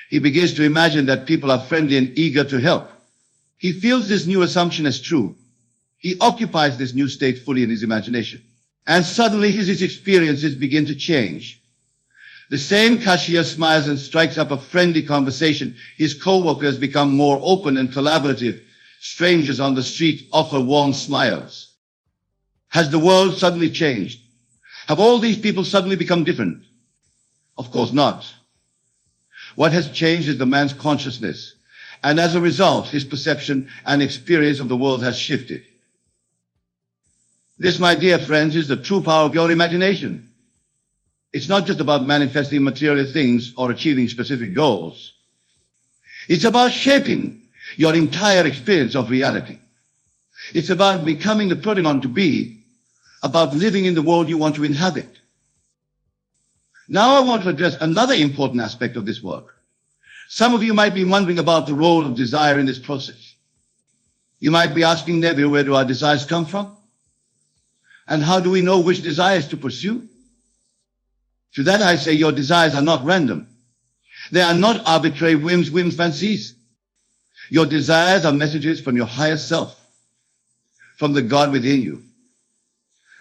He begins to imagine that people are friendly and eager to help. He feels this new assumption as true. He occupies this new state fully in his imagination. And suddenly his experiences begin to change. The same cashier smiles and strikes up a friendly conversation. His co-workers become more open and collaborative. Strangers on the street offer warm smiles. Has the world suddenly changed? Have all these people suddenly become different? Of course not. What has changed is the man's consciousness. And as a result, his perception and experience of the world has shifted. This, my dear friends, is the true power of your imagination. It's not just about manifesting material things or achieving specific goals. It's about shaping your entire experience of reality. It's about becoming the protagonist to be, about living in the world you want to inhabit. Now I want to address another important aspect of this work. Some of you might be wondering about the role of desire in this process. You might be asking, Neville, where do our desires come from? And how do we know which desires to pursue? To that I say, your desires are not random. They are not arbitrary whims, fancies. Your desires are messages from your higher self, from the God within you.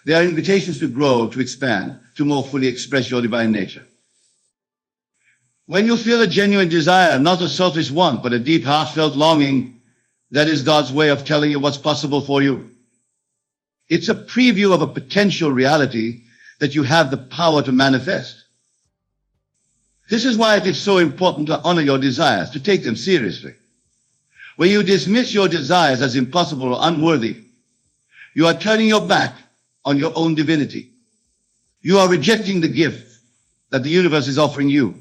They are invitations to grow, to expand, to more fully express your divine nature. When you feel a genuine desire, not a selfish want, but a deep, heartfelt longing, that is God's way of telling you what's possible for you. It's a preview of a potential reality that you have the power to manifest. This is why it is so important to honor your desires, to take them seriously. When you dismiss your desires as impossible or unworthy, you are turning your back on your own divinity. You are rejecting the gift that the universe is offering you.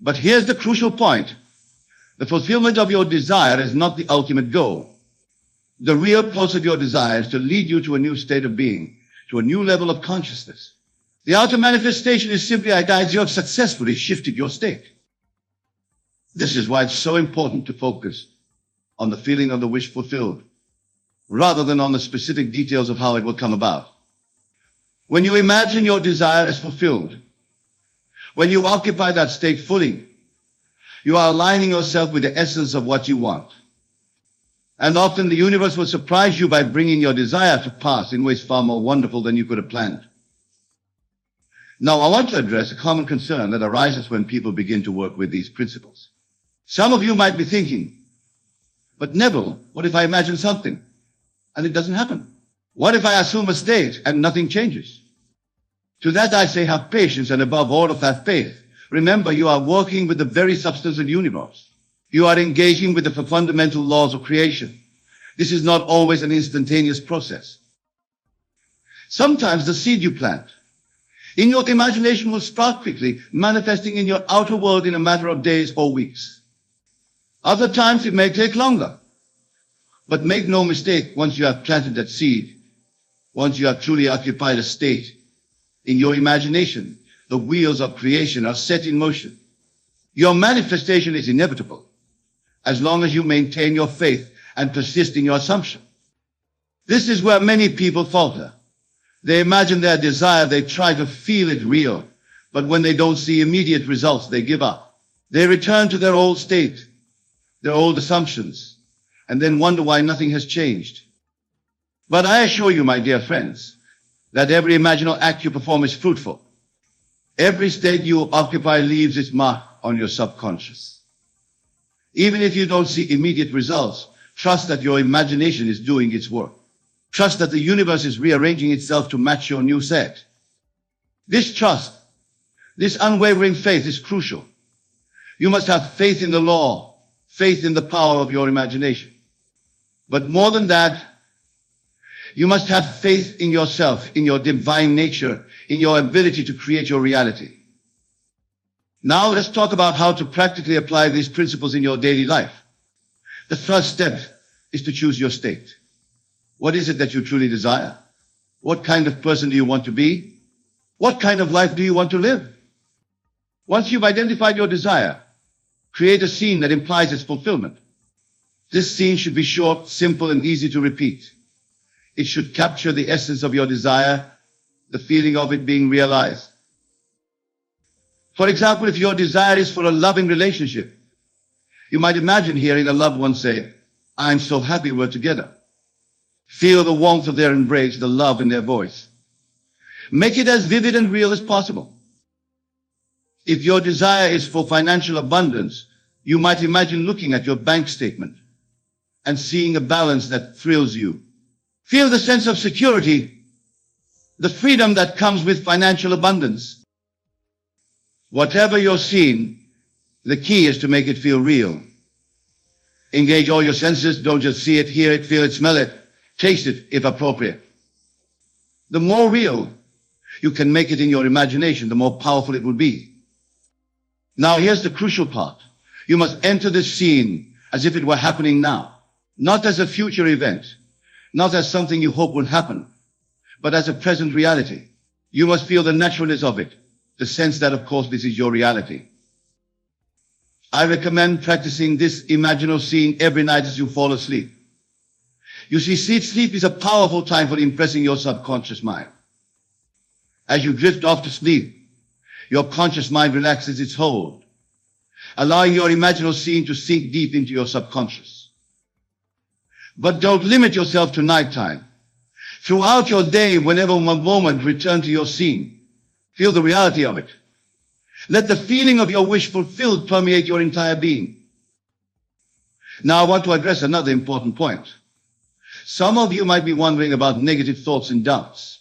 But here's the crucial point. The fulfillment of your desire is not the ultimate goal. The real purpose of your desire is to lead you to a new state of being, to a new level of consciousness. The outer manifestation is simply a guide you have successfully shifted your state. This is why it's so important to focus on the feeling of the wish fulfilled, rather than on the specific details of how it will come about. When you imagine your desire as fulfilled, when you occupy that state fully, you are aligning yourself with the essence of what you want. And often the universe will surprise you by bringing your desire to pass in ways far more wonderful than you could have planned. Now, I want to address a common concern that arises when people begin to work with these principles. Some of you might be thinking, but Neville, what if I imagine something and it doesn't happen? What if I assume a state and nothing changes? To that I say, have patience and above all have faith. Remember, you are working with the very substance of the universe. You are engaging with the fundamental laws of creation. This is not always an instantaneous process. Sometimes the seed you plant in your imagination will sprout quickly, manifesting in your outer world in a matter of days or weeks. Other times it may take longer. But make no mistake, once you have planted that seed, once you have truly occupied a state in your imagination, the wheels of creation are set in motion. Your manifestation is inevitable as long as you maintain your faith and persist in your assumption. This is where many people falter. They imagine their desire, they try to feel it real, but when they don't see immediate results, they give up. They return to their old state, their old assumptions, and then wonder why nothing has changed. But I assure you, my dear friends, that every imaginal act you perform is fruitful. Every state you occupy leaves its mark on your subconscious. Even if you don't see immediate results, trust that your imagination is doing its work. Trust that the universe is rearranging itself to match your new set. This trust, this unwavering faith is crucial. You must have faith in the law, faith in the power of your imagination. But more than that, you must have faith in yourself, in your divine nature, in your ability to create your reality. Now let's talk about how to practically apply these principles in your daily life. The first step is to choose your state. What is it that you truly desire? What kind of person do you want to be? What kind of life do you want to live? Once you've identified your desire, create a scene that implies its fulfillment. This scene should be short, simple, and easy to repeat. It should capture the essence of your desire, the feeling of it being realized. For example, if your desire is for a loving relationship, you might imagine hearing a loved one say, "I'm so happy we're together." Feel the warmth of their embrace, the love in their voice. Make it as vivid and real as possible. If your desire is for financial abundance, you might imagine looking at your bank statement and seeing a balance that thrills you. Feel the sense of security, the freedom that comes with financial abundance. Whatever you're seeing, the key is to make it feel real. Engage all your senses. Don't just see it, hear it, feel it, smell it. Taste it if appropriate. The more real you can make it in your imagination, the more powerful it will be. Now here's the crucial part. You must enter this scene as if it were happening now, not as a future event, not as something you hope will happen, but as a present reality. You must feel the naturalness of it, the sense that, of course, this is your reality. I recommend practicing this imaginal scene every night as you fall asleep. You see, sleep is a powerful time for impressing your subconscious mind. As you drift off to sleep, your conscious mind relaxes its hold, allowing your imaginal scene to sink deep into your subconscious. But don't limit yourself to nighttime. Throughout your day, whenever one moment, return to your scene. Feel the reality of it. Let the feeling of your wish fulfilled permeate your entire being. Now I want to address another important point. Some of you might be wondering about negative thoughts and doubts.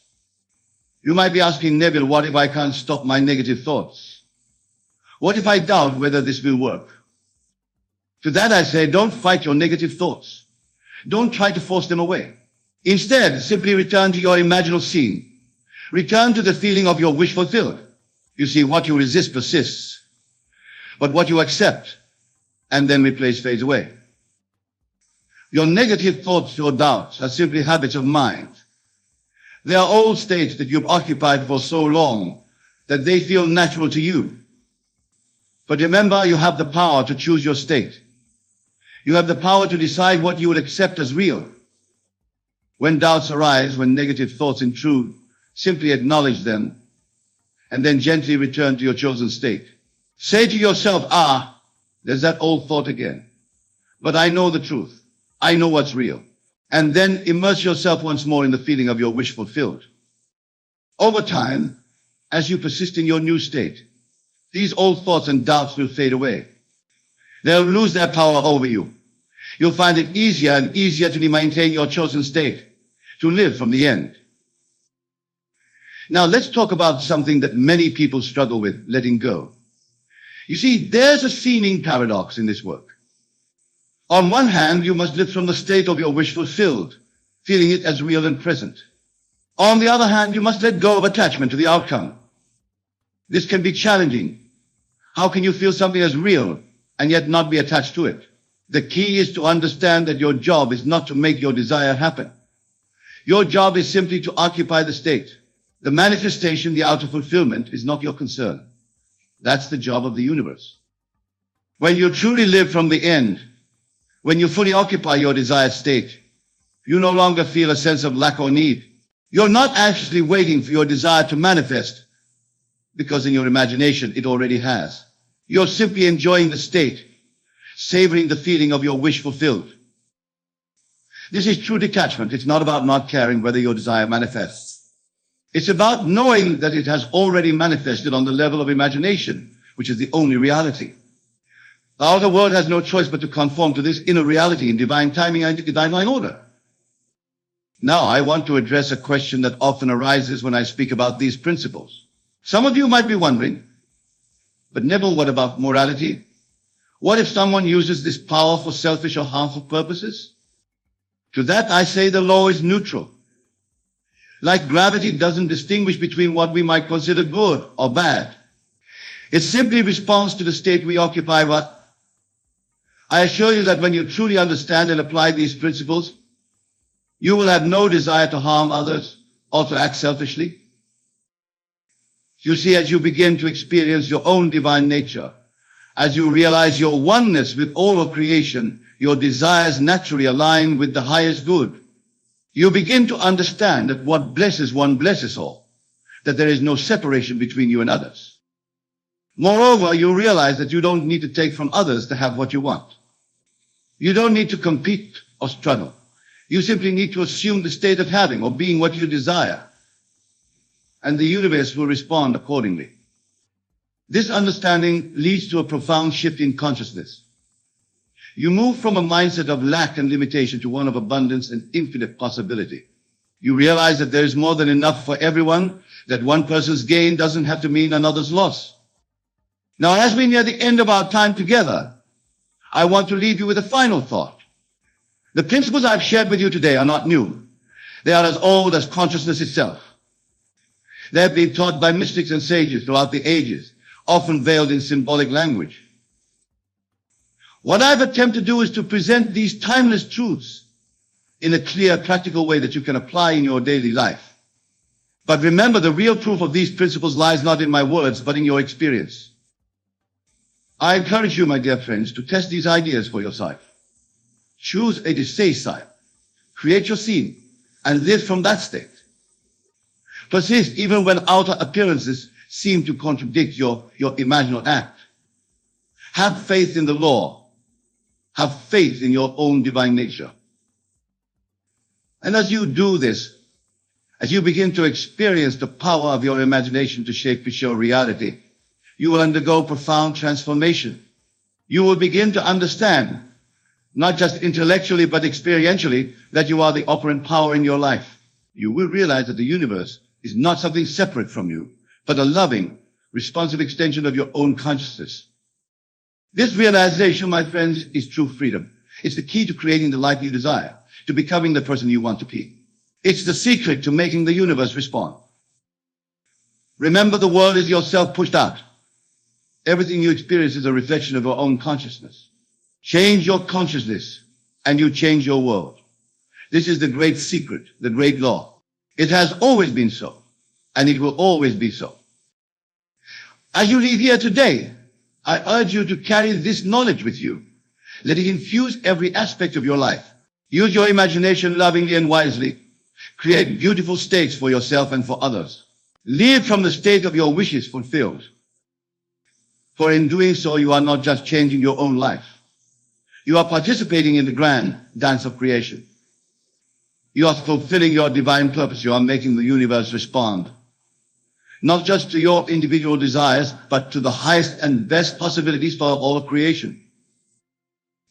You might be asking, Neville, what if I can't stop my negative thoughts? What if I doubt whether this will work? To that I say, don't fight your negative thoughts. Don't try to force them away. Instead, simply return to your imaginal scene. Return to the feeling of your wish fulfilled. You see, what you resist persists, but what you accept and then replace fades away. Your negative thoughts or doubts are simply habits of mind. They are old states that you've occupied for so long that they feel natural to you. But remember, you have the power to choose your state. You have the power to decide what you will accept as real. When doubts arise, when negative thoughts intrude, simply acknowledge them and then gently return to your chosen state. Say to yourself, there's that old thought again. But I know the truth. I know what's real. And then immerse yourself once more in the feeling of your wish fulfilled. Over time, as you persist in your new state, these old thoughts and doubts will fade away. They'll lose their power over you. You'll find it easier and easier to maintain your chosen state, to live from the end. Now let's talk about something that many people struggle with, letting go. You see, there's a seeming paradox in this work. On one hand, you must live from the state of your wish fulfilled, feeling it as real and present. On the other hand, you must let go of attachment to the outcome. This can be challenging. How can you feel something as real and yet not be attached to it? The key is to understand that your job is not to make your desire happen. Your job is simply to occupy the state. The manifestation, the outer fulfillment, is not your concern. That's the job of the universe. When you truly live from the end, when you fully occupy your desired state, you no longer feel a sense of lack or need. You're not actually waiting for your desire to manifest, because in your imagination it already has. You're simply enjoying the state, savoring the feeling of your wish fulfilled. This is true detachment. It's not about not caring whether your desire manifests. It's about knowing that it has already manifested on the level of imagination, which is the only reality. The outer world has no choice but to conform to this inner reality in divine timing and divine order. Now, I want to address a question that often arises when I speak about these principles. Some of you might be wondering, but Neville, what about morality? What if someone uses this power for selfish or harmful purposes? To that, I say the law is neutral. Like gravity doesn't distinguish between what we might consider good or bad. It simply responds to the state we occupy. But I assure you that when you truly understand and apply these principles, you will have no desire to harm others or to act selfishly. You see, as you begin to experience your own divine nature, as you realize your oneness with all of creation, your desires naturally align with the highest good. You begin to understand that what blesses one blesses all, that there is no separation between you and others. Moreover, you realize that you don't need to take from others to have what you want. You don't need to compete or struggle. You simply need to assume the state of having or being what you desire, and the universe will respond accordingly. This understanding leads to a profound shift in consciousness. You move from a mindset of lack and limitation to one of abundance and infinite possibility. You realize that there is more than enough for everyone, that one person's gain doesn't have to mean another's loss. Now, as we near the end of our time together, I want to leave you with a final thought. The principles I've shared with you today are not new. They are as old as consciousness itself. They have been taught by mystics and sages throughout the ages, often veiled in symbolic language. What I've attempted to do is to present these timeless truths in a clear, practical way that you can apply in your daily life. But remember, the real proof of these principles lies not in my words, but in your experience. I encourage you, my dear friends, to test these ideas for yourself. Choose a distinct side, create your scene, and live from that state. Persist even when outer appearances seem to contradict your imaginal act. Have faith in the law. Have faith in your own divine nature. And as you do this, as you begin to experience the power of your imagination to shape your reality, you will undergo profound transformation. You will begin to understand, not just intellectually but experientially, that you are the operant power in your life. You will realize that the universe is not something separate from you, but a loving, responsive extension of your own consciousness. This realization, my friends, is true freedom. It's the key to creating the life you desire, to becoming the person you want to be. It's the secret to making the universe respond. Remember, the world is yourself pushed out. Everything you experience is a reflection of your own consciousness. Change your consciousness, and you change your world. This is the great secret, the great law. It has always been so, and it will always be so. As you leave here today, I urge you to carry this knowledge with you. Let it infuse every aspect of your life. Use your imagination lovingly and wisely. Create beautiful states for yourself and for others. Live from the state of your wishes fulfilled. For in doing so, you are not just changing your own life. You are participating in the grand dance of creation. You are fulfilling your divine purpose. You are making the universe respond. Not just to your individual desires, but to the highest and best possibilities for all of creation.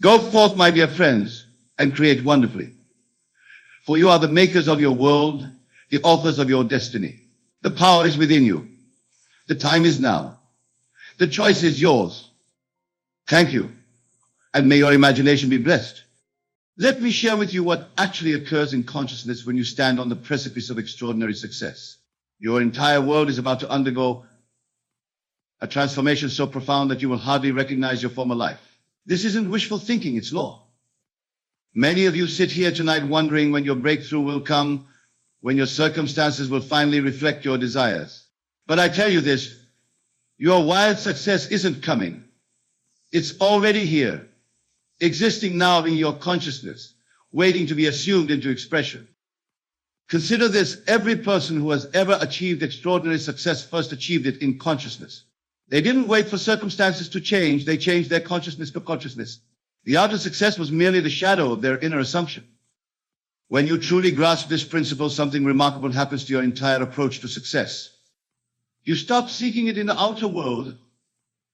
Go forth, my dear friends, and create wonderfully. For you are the makers of your world, the authors of your destiny. The power is within you. The time is now. The choice is yours. Thank you, and may your imagination be blessed. Let me share with you what actually occurs in consciousness when you stand on the precipice of extraordinary success. Your entire world is about to undergo a transformation so profound that you will hardly recognize your former life. This isn't wishful thinking, it's law. Many of you sit here tonight wondering when your breakthrough will come, when your circumstances will finally reflect your desires. But I tell you this, your wild success isn't coming. It's already here, existing now in your consciousness, waiting to be assumed into expression. Consider this: every person who has ever achieved extraordinary success first achieved it in consciousness. They didn't wait for circumstances to change, they changed their consciousness to consciousness. The outer success was merely the shadow of their inner assumption. When you truly grasp this principle, something remarkable happens to your entire approach to success. You stop seeking it in the outer world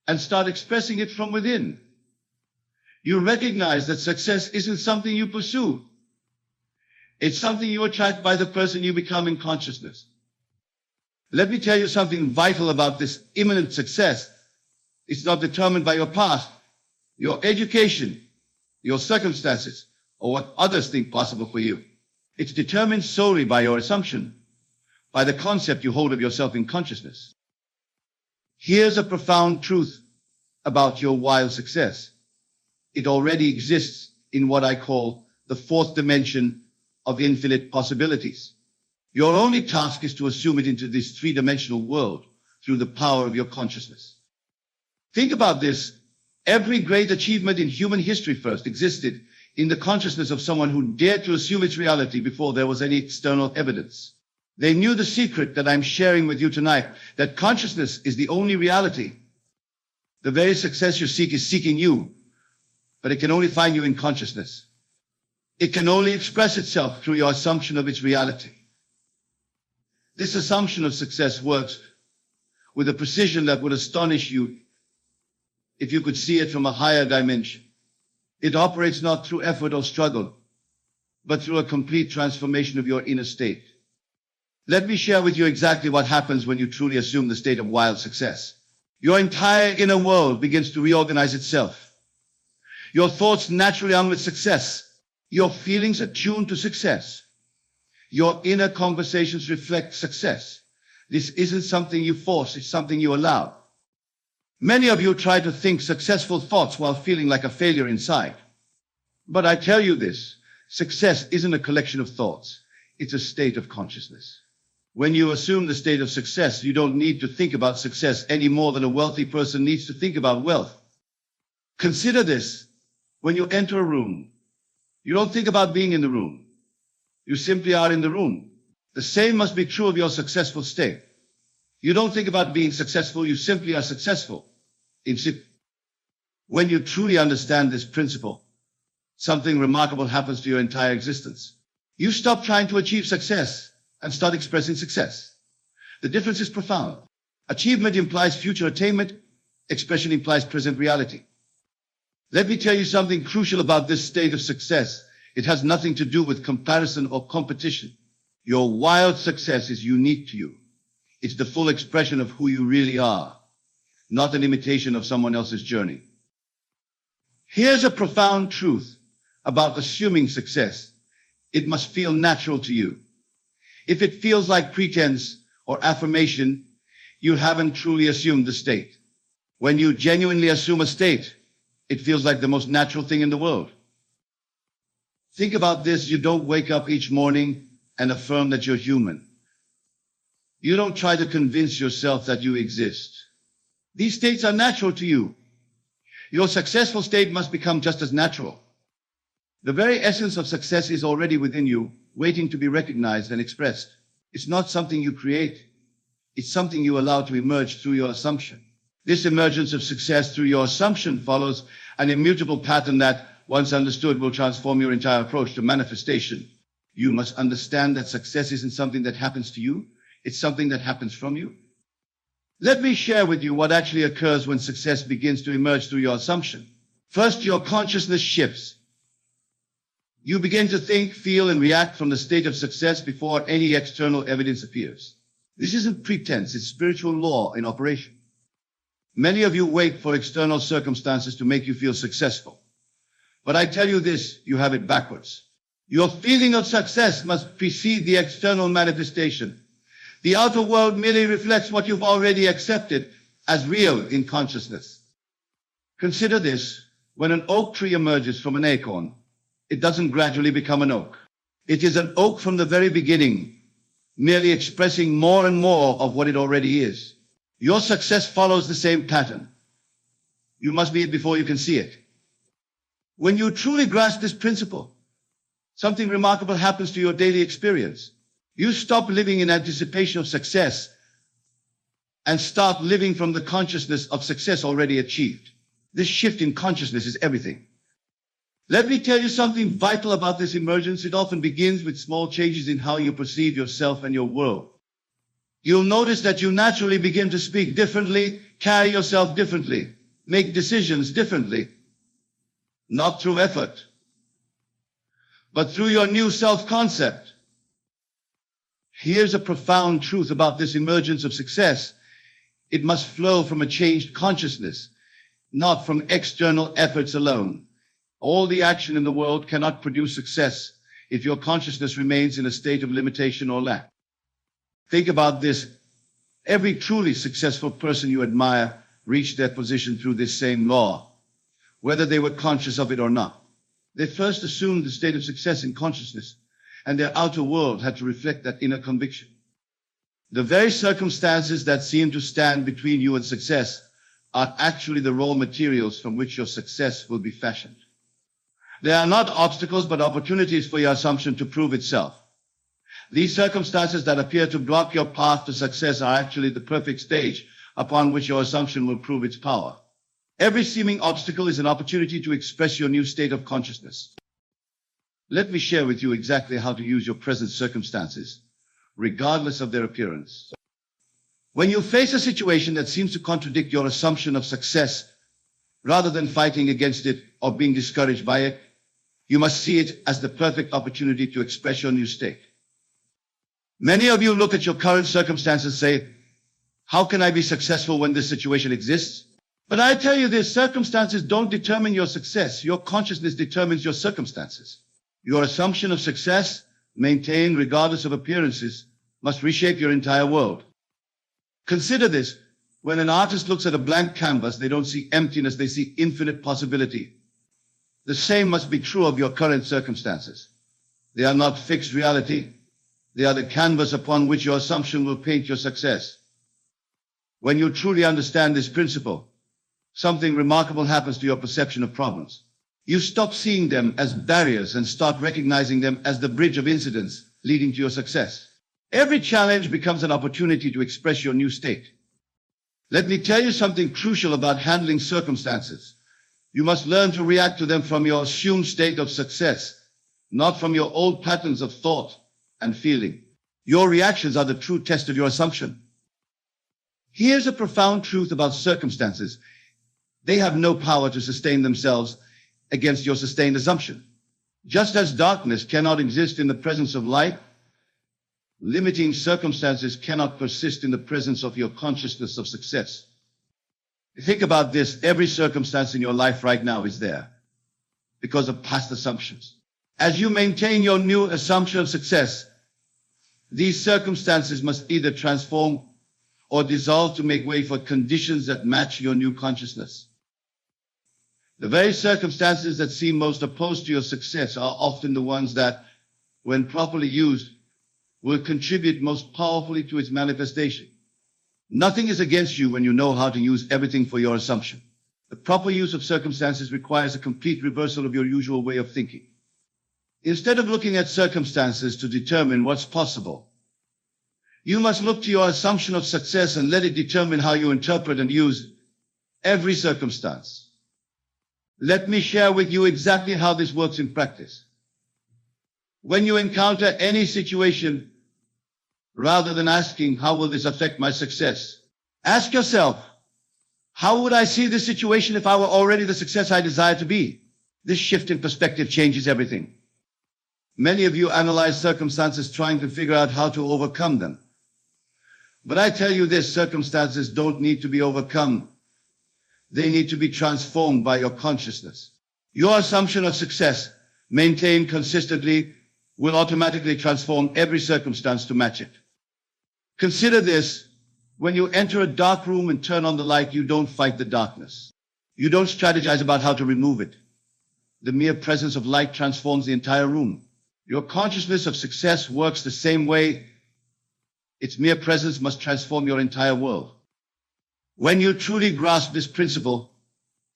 and start expressing it from within. You recognize that success isn't something you pursue. It's something you attract by the person you become in consciousness. Let me tell you something vital about this imminent success. It's not determined by your past, your education, your circumstances, or what others think possible for you. It's determined solely by your assumption, by the concept you hold of yourself in consciousness. Here's a profound truth about your wild success. It already exists in what I call the fourth dimension of infinite possibilities. Your only task is to assume it into this three-dimensional world through the power of your consciousness. Think about this. Every great achievement in human history first existed in the consciousness of someone who dared to assume its reality before there was any external evidence. They knew the secret that I'm sharing with you tonight, that consciousness is the only reality. The very success you seek is seeking you, but it can only find you in consciousness. It can only express itself through your assumption of its reality. This assumption of success works with a precision that would astonish you if you could see it from a higher dimension. It operates not through effort or struggle, but through a complete transformation of your inner state. Let me share with you exactly what happens when you truly assume the state of wild success. Your entire inner world begins to reorganize itself. Your thoughts naturally arm with success. Your feelings are tuned to success. Your inner conversations reflect success. This isn't something you force, it's something you allow. Many of you try to think successful thoughts while feeling like a failure inside. But I tell you this, success isn't a collection of thoughts, it's a state of consciousness. When you assume the state of success, you don't need to think about success any more than a wealthy person needs to think about wealth. Consider this. When you enter a room, you don't think about being in the room. You simply are in the room. The same must be true of your successful state. You don't think about being successful, you simply are successful. When you truly understand this principle, something remarkable happens to your entire existence. You stop trying to achieve success and start expressing success. The difference is profound. Achievement implies future attainment, expression implies present reality. Let me tell you something crucial about this state of success. It has nothing to do with comparison or competition. Your wild success is unique to you. It's the full expression of who you really are, not an imitation of someone else's journey. Here's a profound truth about assuming success. It must feel natural to you. If it feels like pretense or affirmation, you haven't truly assumed the state. When you genuinely assume a state, it feels like the most natural thing in the world. Think about this. You don't wake up each morning and affirm that you're human. You don't try to convince yourself that you exist. These states are natural to you. Your successful state must become just as natural. The very essence of success is already within you, waiting to be recognized and expressed. It's not something you create. It's something you allow to emerge through your assumption. This emergence of success through your assumption follows an immutable pattern that, once understood, will transform your entire approach to manifestation. You must understand that success isn't something that happens to you. It's something that happens from you. Let me share with you what actually occurs when success begins to emerge through your assumption. First, your consciousness shifts. You begin to think, feel, and react from the state of success before any external evidence appears. This isn't pretense, it's spiritual law in operation. Many of you wait for external circumstances to make you feel successful. But I tell you this, you have it backwards. Your feeling of success must precede the external manifestation. The outer world merely reflects what you've already accepted as real in consciousness. Consider this. When an oak tree emerges from an acorn, it doesn't gradually become an oak. It is an oak from the very beginning, merely expressing more and more of what it already is. Your success follows the same pattern. You must be it before you can see it. When you truly grasp this principle, something remarkable happens to your daily experience. You stop living in anticipation of success and start living from the consciousness of success already achieved. This shift in consciousness is everything. Let me tell you something vital about this emergence. It often begins with small changes in how you perceive yourself and your world. You'll notice that you naturally begin to speak differently, carry yourself differently, make decisions differently, not through effort, but through your new self-concept. Here's a profound truth about this emergence of success. It must flow from a changed consciousness, not from external efforts alone. All the action in the world cannot produce success if your consciousness remains in a state of limitation or lack. Think about this. Every truly successful person you admire reached their position through this same law, whether they were conscious of it or not. They first assumed the state of success in consciousness, and their outer world had to reflect that inner conviction. The very circumstances that seem to stand between you and success are actually the raw materials from which your success will be fashioned. They are not obstacles, but opportunities for your assumption to prove itself. These circumstances that appear to block your path to success are actually the perfect stage upon which your assumption will prove its power. Every seeming obstacle is an opportunity to express your new state of consciousness. Let me share with you exactly how to use your present circumstances, regardless of their appearance. When you face a situation that seems to contradict your assumption of success, rather than fighting against it or being discouraged by it, you must see it as the perfect opportunity to express your new state. Many of you look at your current circumstances and say, how can I be successful when this situation exists? But I tell you this, circumstances don't determine your success. Your consciousness determines your circumstances. Your assumption of success, maintained regardless of appearances, must reshape your entire world. Consider this. When an artist looks at a blank canvas, they don't see emptiness, they see infinite possibility. The same must be true of your current circumstances. They are not fixed reality. They are the canvas upon which your assumption will paint your success. When you truly understand this principle, something remarkable happens to your perception of problems. You stop seeing them as barriers and start recognizing them as the bridge of incidents leading to your success. Every challenge becomes an opportunity to express your new state. Let me tell you something crucial about handling circumstances. You must learn to react to them from your assumed state of success, not from your old patterns of thought and feeling. Your reactions are the true test of your assumption. Here's a profound truth about circumstances. They have no power to sustain themselves against your sustained assumption. Just as darkness cannot exist in the presence of light, limiting circumstances cannot persist in the presence of your consciousness of success. Think about this. Every circumstance in your life right now is there because of past assumptions. As you maintain your new assumption of success, these circumstances must either transform or dissolve to make way for conditions that match your new consciousness. The very circumstances that seem most opposed to your success are often the ones that, when properly used, will contribute most powerfully to its manifestation. Nothing is against you when you know how to use everything for your assumption. The proper use of circumstances requires a complete reversal of your usual way of thinking. Instead of looking at circumstances to determine what's possible, you must look to your assumption of success and let it determine how you interpret and use every circumstance. Let me share with you exactly how this works in practice. When you encounter any situation, rather than asking, how will this affect my success? Ask yourself, how would I see this situation if I were already the success I desire to be? This shift in perspective changes everything. Many of you analyze circumstances trying to figure out how to overcome them. But I tell you this, circumstances don't need to be overcome. They need to be transformed by your consciousness. Your assumption of success, maintained consistently, will automatically transform every circumstance to match it. Consider this. When you enter a dark room and turn on the light, you don't fight the darkness. You don't strategize about how to remove it. The mere presence of light transforms the entire room. Your consciousness of success works the same way. Its mere presence must transform your entire world. When you truly grasp this principle,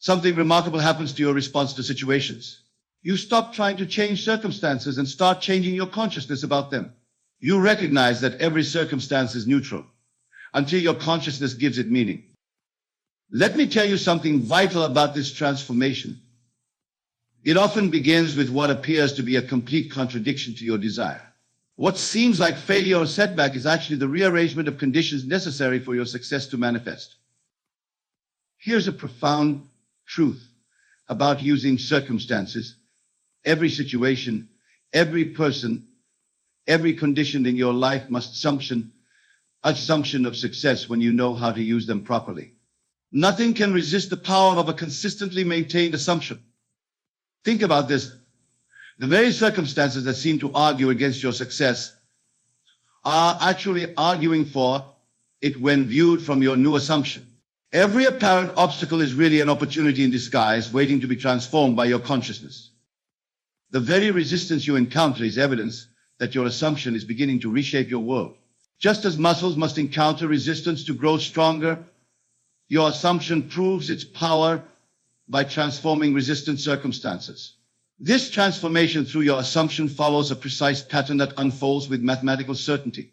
something remarkable happens to your response to situations. You stop trying to change circumstances and start changing your consciousness about them. You recognize that every circumstance is neutral until your consciousness gives it meaning. Let me tell you something vital about this transformation. It often begins with what appears to be a complete contradiction to your desire. What seems like failure or setback is actually the rearrangement of conditions necessary for your success to manifest. Here's a profound truth about using circumstances. Every situation, every person, every condition in your life must assumption of success when you know how to use them properly. Nothing can resist the power of a consistently maintained assumption. Think about this. The very circumstances that seem to argue against your success are actually arguing for it when viewed from your new assumption. Every apparent obstacle is really an opportunity in disguise waiting to be transformed by your consciousness. The very resistance you encounter is evidence that your assumption is beginning to reshape your world. Just as muscles must encounter resistance to grow stronger, your assumption proves its power by transforming resistant circumstances. This transformation through your assumption follows a precise pattern that unfolds with mathematical certainty.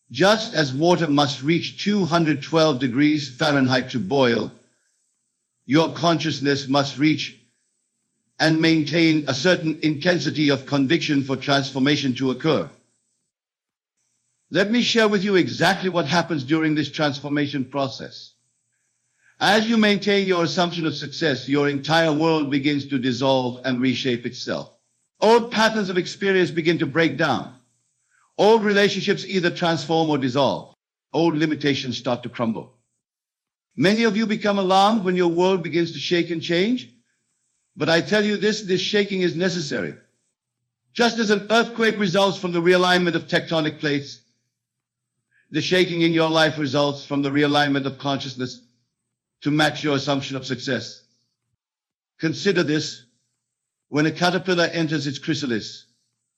Just as water must reach 212 degrees Fahrenheit to boil, your consciousness must reach and maintain a certain intensity of conviction for transformation to occur. Let me share with you exactly what happens during this transformation process. As you maintain your assumption of success, your entire world begins to dissolve and reshape itself. Old patterns of experience begin to break down. Old relationships either transform or dissolve. Old limitations start to crumble. Many of you become alarmed when your world begins to shake and change. But I tell you this shaking is necessary. Just as an earthquake results from the realignment of tectonic plates, the shaking in your life results from the realignment of consciousness to match your assumption of success. Consider this. When a caterpillar enters its chrysalis,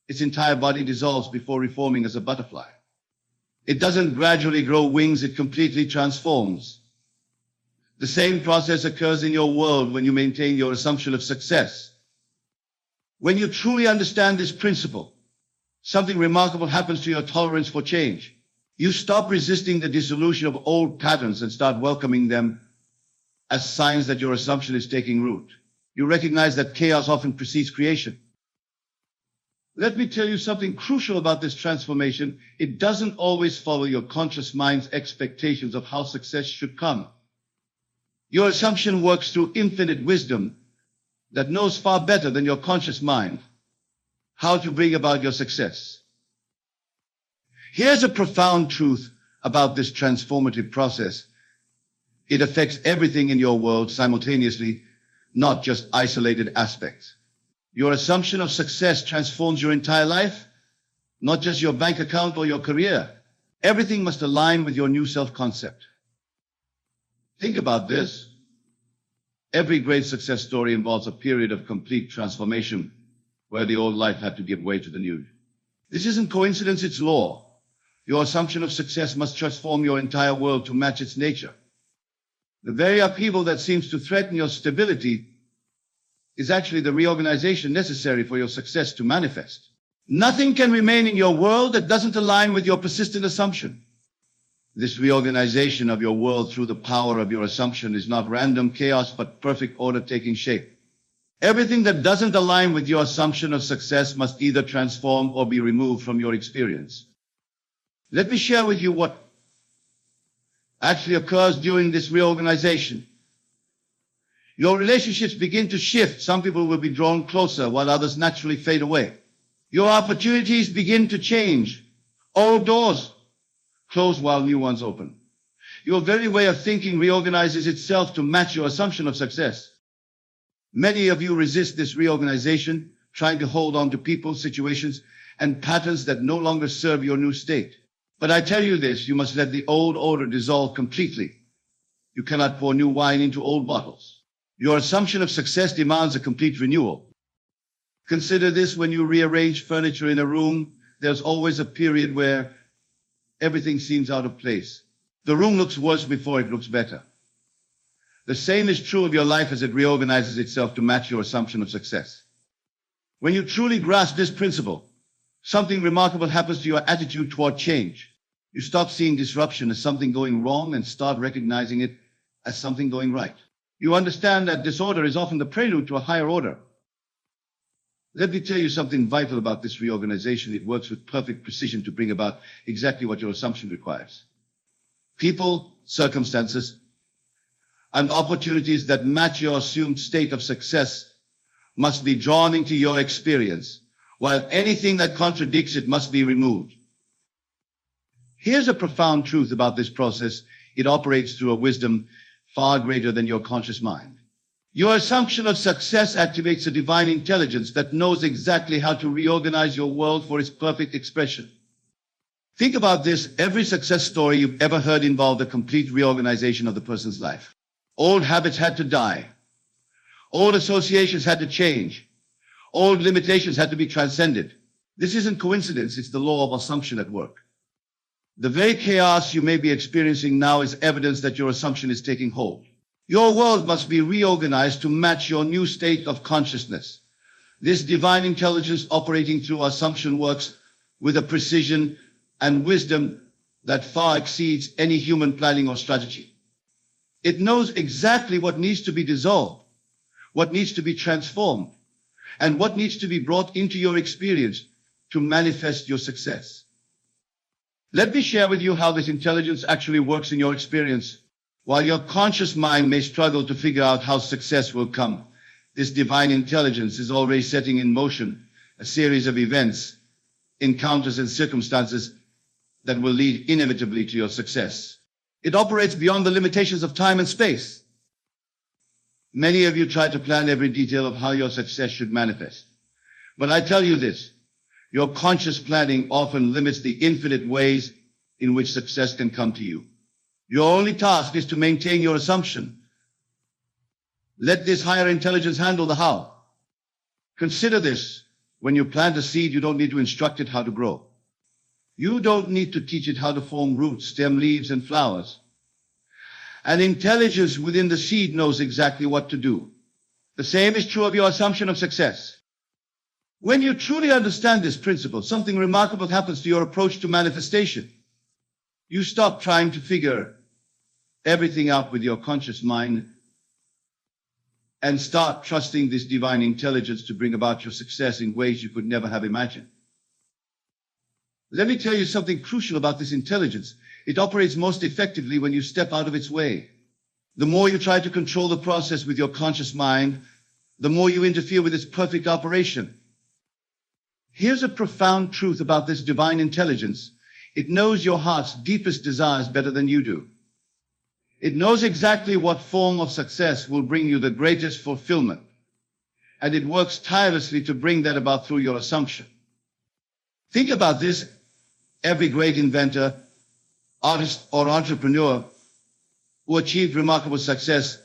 its entire body dissolves before reforming as a butterfly. It doesn't gradually grow wings, it completely transforms. The same process occurs in your world when you maintain your assumption of success. When you truly understand this principle, something remarkable happens to your tolerance for change. You stop resisting the dissolution of old patterns and start welcoming them as signs that your assumption is taking root. You recognize that chaos often precedes creation. Let me tell you something crucial about this transformation. It doesn't always follow your conscious mind's expectations of how success should come. Your assumption works through infinite wisdom that knows far better than your conscious mind how to bring about your success. Here's a profound truth about this transformative process. It affects everything in your world simultaneously, not just isolated aspects. Your assumption of success transforms your entire life, not just your bank account or your career. Everything must align with your new self-concept. Think about this. Every great success story involves a period of complete transformation where the old life had to give way to the new. This isn't coincidence, it's law. Your assumption of success must transform your entire world to match its nature. The very upheaval that seems to threaten your stability is actually the reorganization necessary for your success to manifest. Nothing can remain in your world that doesn't align with your persistent assumption. This reorganization of your world through the power of your assumption is not random chaos, but perfect order taking shape. Everything that doesn't align with your assumption of success must either transform or be removed from your experience. Let me share with you what actually occurs during this reorganization. Your relationships begin to shift. Some people will be drawn closer while others naturally fade away. Your opportunities begin to change. Old doors close while new ones open. Your very way of thinking reorganizes itself to match your assumption of success. Many of you resist this reorganization, trying to hold on to people, situations, and patterns that no longer serve your new state. But I tell you this, you must let the old order dissolve completely. You cannot pour new wine into old bottles. Your assumption of success demands a complete renewal. Consider this: when you rearrange furniture in a room, there's always a period where everything seems out of place. The room looks worse before it looks better. The same is true of your life as it reorganizes itself to match your assumption of success. When you truly grasp this principle, something remarkable happens to your attitude toward change. You stop seeing disruption as something going wrong and start recognizing it as something going right. You understand that disorder is often the prelude to a higher order. Let me tell you something vital about this reorganization. It works with perfect precision to bring about exactly what your assumption requires. People, circumstances, and opportunities that match your assumed state of success must be drawn into your experience, while anything that contradicts it must be removed. Here's a profound truth about this process. It operates through a wisdom far greater than your conscious mind. Your assumption of success activates a divine intelligence that knows exactly how to reorganize your world for its perfect expression. Think about this. Every success story you've ever heard involved a complete reorganization of the person's life. Old habits had to die. Old associations had to change. Old limitations had to be transcended. This isn't coincidence. It's the law of assumption at work. The very chaos you may be experiencing now is evidence that your assumption is taking hold. Your world must be reorganized to match your new state of consciousness. This divine intelligence operating through assumption works with a precision and wisdom that far exceeds any human planning or strategy. It knows exactly what needs to be dissolved, what needs to be transformed, and what needs to be brought into your experience to manifest your success. Let me share with you how this intelligence actually works in your experience. While your conscious mind may struggle to figure out how success will come, this divine intelligence is already setting in motion a series of events, encounters, and circumstances that will lead inevitably to your success. It operates beyond the limitations of time and space. Many of you try to plan every detail of how your success should manifest. But I tell you this, your conscious planning often limits the infinite ways in which success can come to you. Your only task is to maintain your assumption. Let this higher intelligence handle the how. Consider this. When you plant a seed, you don't need to instruct it how to grow. You don't need to teach it how to form roots, stem, leaves, and flowers. An intelligence within the seed knows exactly what to do. The same is true of your assumption of success. When you truly understand this principle, something remarkable happens to your approach to manifestation. You stop trying to figure everything out with your conscious mind and start trusting this divine intelligence to bring about your success in ways you could never have imagined. Let me tell you something crucial about this intelligence. It operates most effectively when you step out of its way. The more you try to control the process with your conscious mind, the more you interfere with its perfect operation. Here's a profound truth about this divine intelligence. It knows your heart's deepest desires better than you do. It knows exactly what form of success will bring you the greatest fulfillment. And it works tirelessly to bring that about through your assumption. Think about this. Every great inventor, artist, or entrepreneur who achieved remarkable success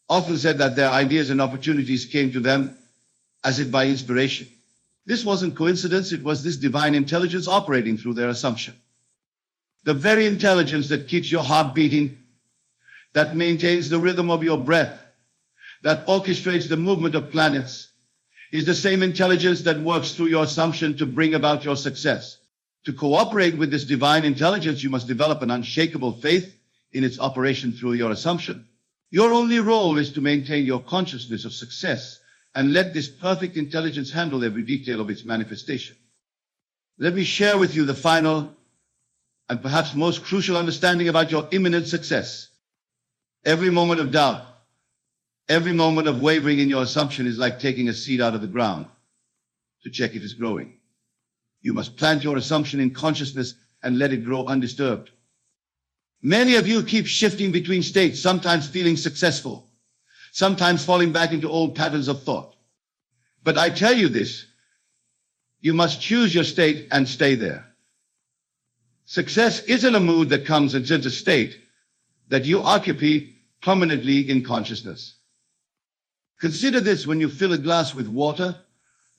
often said that their ideas and opportunities came to them as if by inspiration. This wasn't coincidence. It was this divine intelligence operating through their assumption. The very intelligence that keeps your heart beating, that maintains the rhythm of your breath, that orchestrates the movement of planets, is the same intelligence that works through your assumption to bring about your success. To cooperate with this divine intelligence, you must develop an unshakable faith in its operation through your assumption. Your only role is to maintain your consciousness of success and let this perfect intelligence handle every detail of its manifestation. Let me share with you the final and perhaps most crucial understanding about your imminent success. Every moment of doubt, every moment of wavering in your assumption is like taking a seed out of the ground to check if it's growing. You must plant your assumption in consciousness and let it grow undisturbed. Many of you keep shifting between states, sometimes feeling successful, sometimes falling back into old patterns of thought. But I tell you this, you must choose your state and stay there. Success isn't a mood that comes, it's a state that you occupy permanently in consciousness. Consider this: when you fill a glass with water,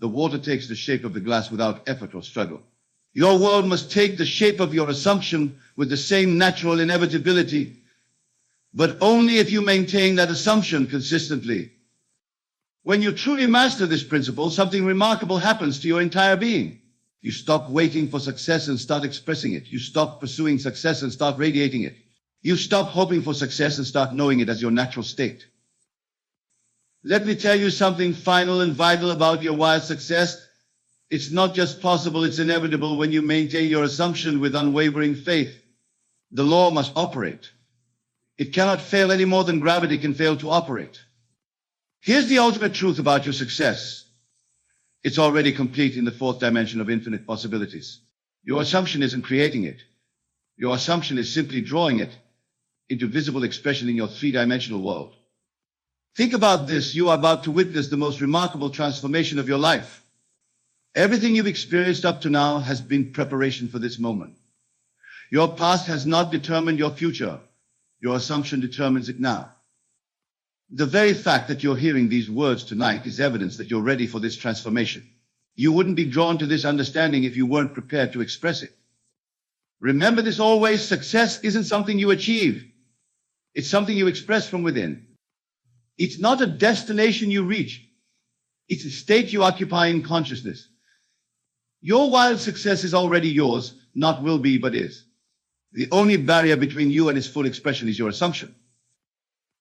the water takes the shape of the glass without effort or struggle. Your world must take the shape of your assumption with the same natural inevitability but only if you maintain that assumption consistently. When you truly master this principle, something remarkable happens to your entire being. You stop waiting for success and start expressing it. You stop pursuing success and start radiating it. You stop hoping for success and start knowing it as your natural state. Let me tell you something final and vital about your wild success. It's not just possible, it's inevitable when you maintain your assumption with unwavering faith. The law must operate. It cannot fail any more than gravity can fail to operate. Here's the ultimate truth about your success. It's already complete in the fourth dimension of infinite possibilities. Your assumption isn't creating it. Your assumption is simply drawing it into visible expression in your three-dimensional world. Think about this. You are about to witness the most remarkable transformation of your life. Everything you've experienced up to now has been preparation for this moment. Your past has not determined your future. Your assumption determines it now. The very fact that you're hearing these words tonight is evidence that you're ready for this transformation. You wouldn't be drawn to this understanding if you weren't prepared to express it. Remember this always: success isn't something you achieve. It's something you express from within. It's not a destination you reach. It's a state you occupy in consciousness. Your wild success is already yours, not will be, but is. The only barrier between you and its full expression is your assumption.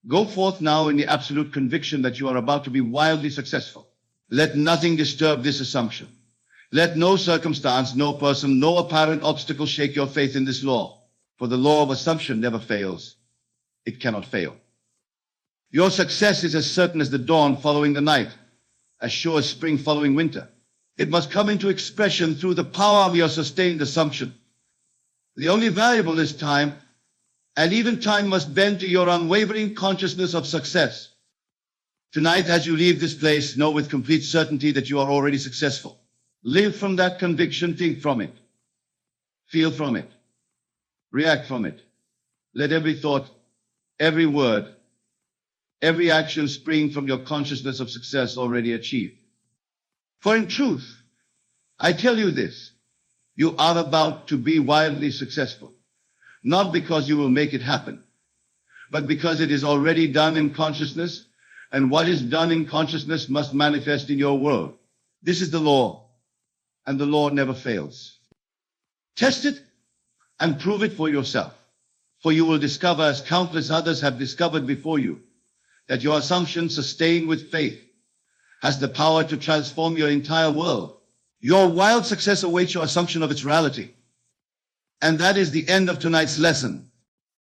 Go forth now in the absolute conviction that you are about to be wildly successful. Let nothing disturb this assumption. Let no circumstance, no person, no apparent obstacle shake your faith in this law. For the law of assumption never fails. It cannot fail. Your success is as certain as the dawn following the night, as sure as spring following winter. It must come into expression through the power of your sustained assumption. The only variable is time, and even time must bend to your unwavering consciousness of success. Tonight, as you leave this place, know with complete certainty that you are already successful. Live from that conviction, think from it, feel from it, react from it. Let every thought, every word, every action spring from your consciousness of success already achieved. For in truth, I tell you this, you are about to be wildly successful. Not because you will make it happen, but because it is already done in consciousness, and what is done in consciousness must manifest in your world. This is the law, and the law never fails. Test it and prove it for yourself, for you will discover, as countless others have discovered before you, that your assumption, sustained with faith, has the power to transform your entire world. Your wild success awaits your assumption of its reality. And that is the end of tonight's lesson.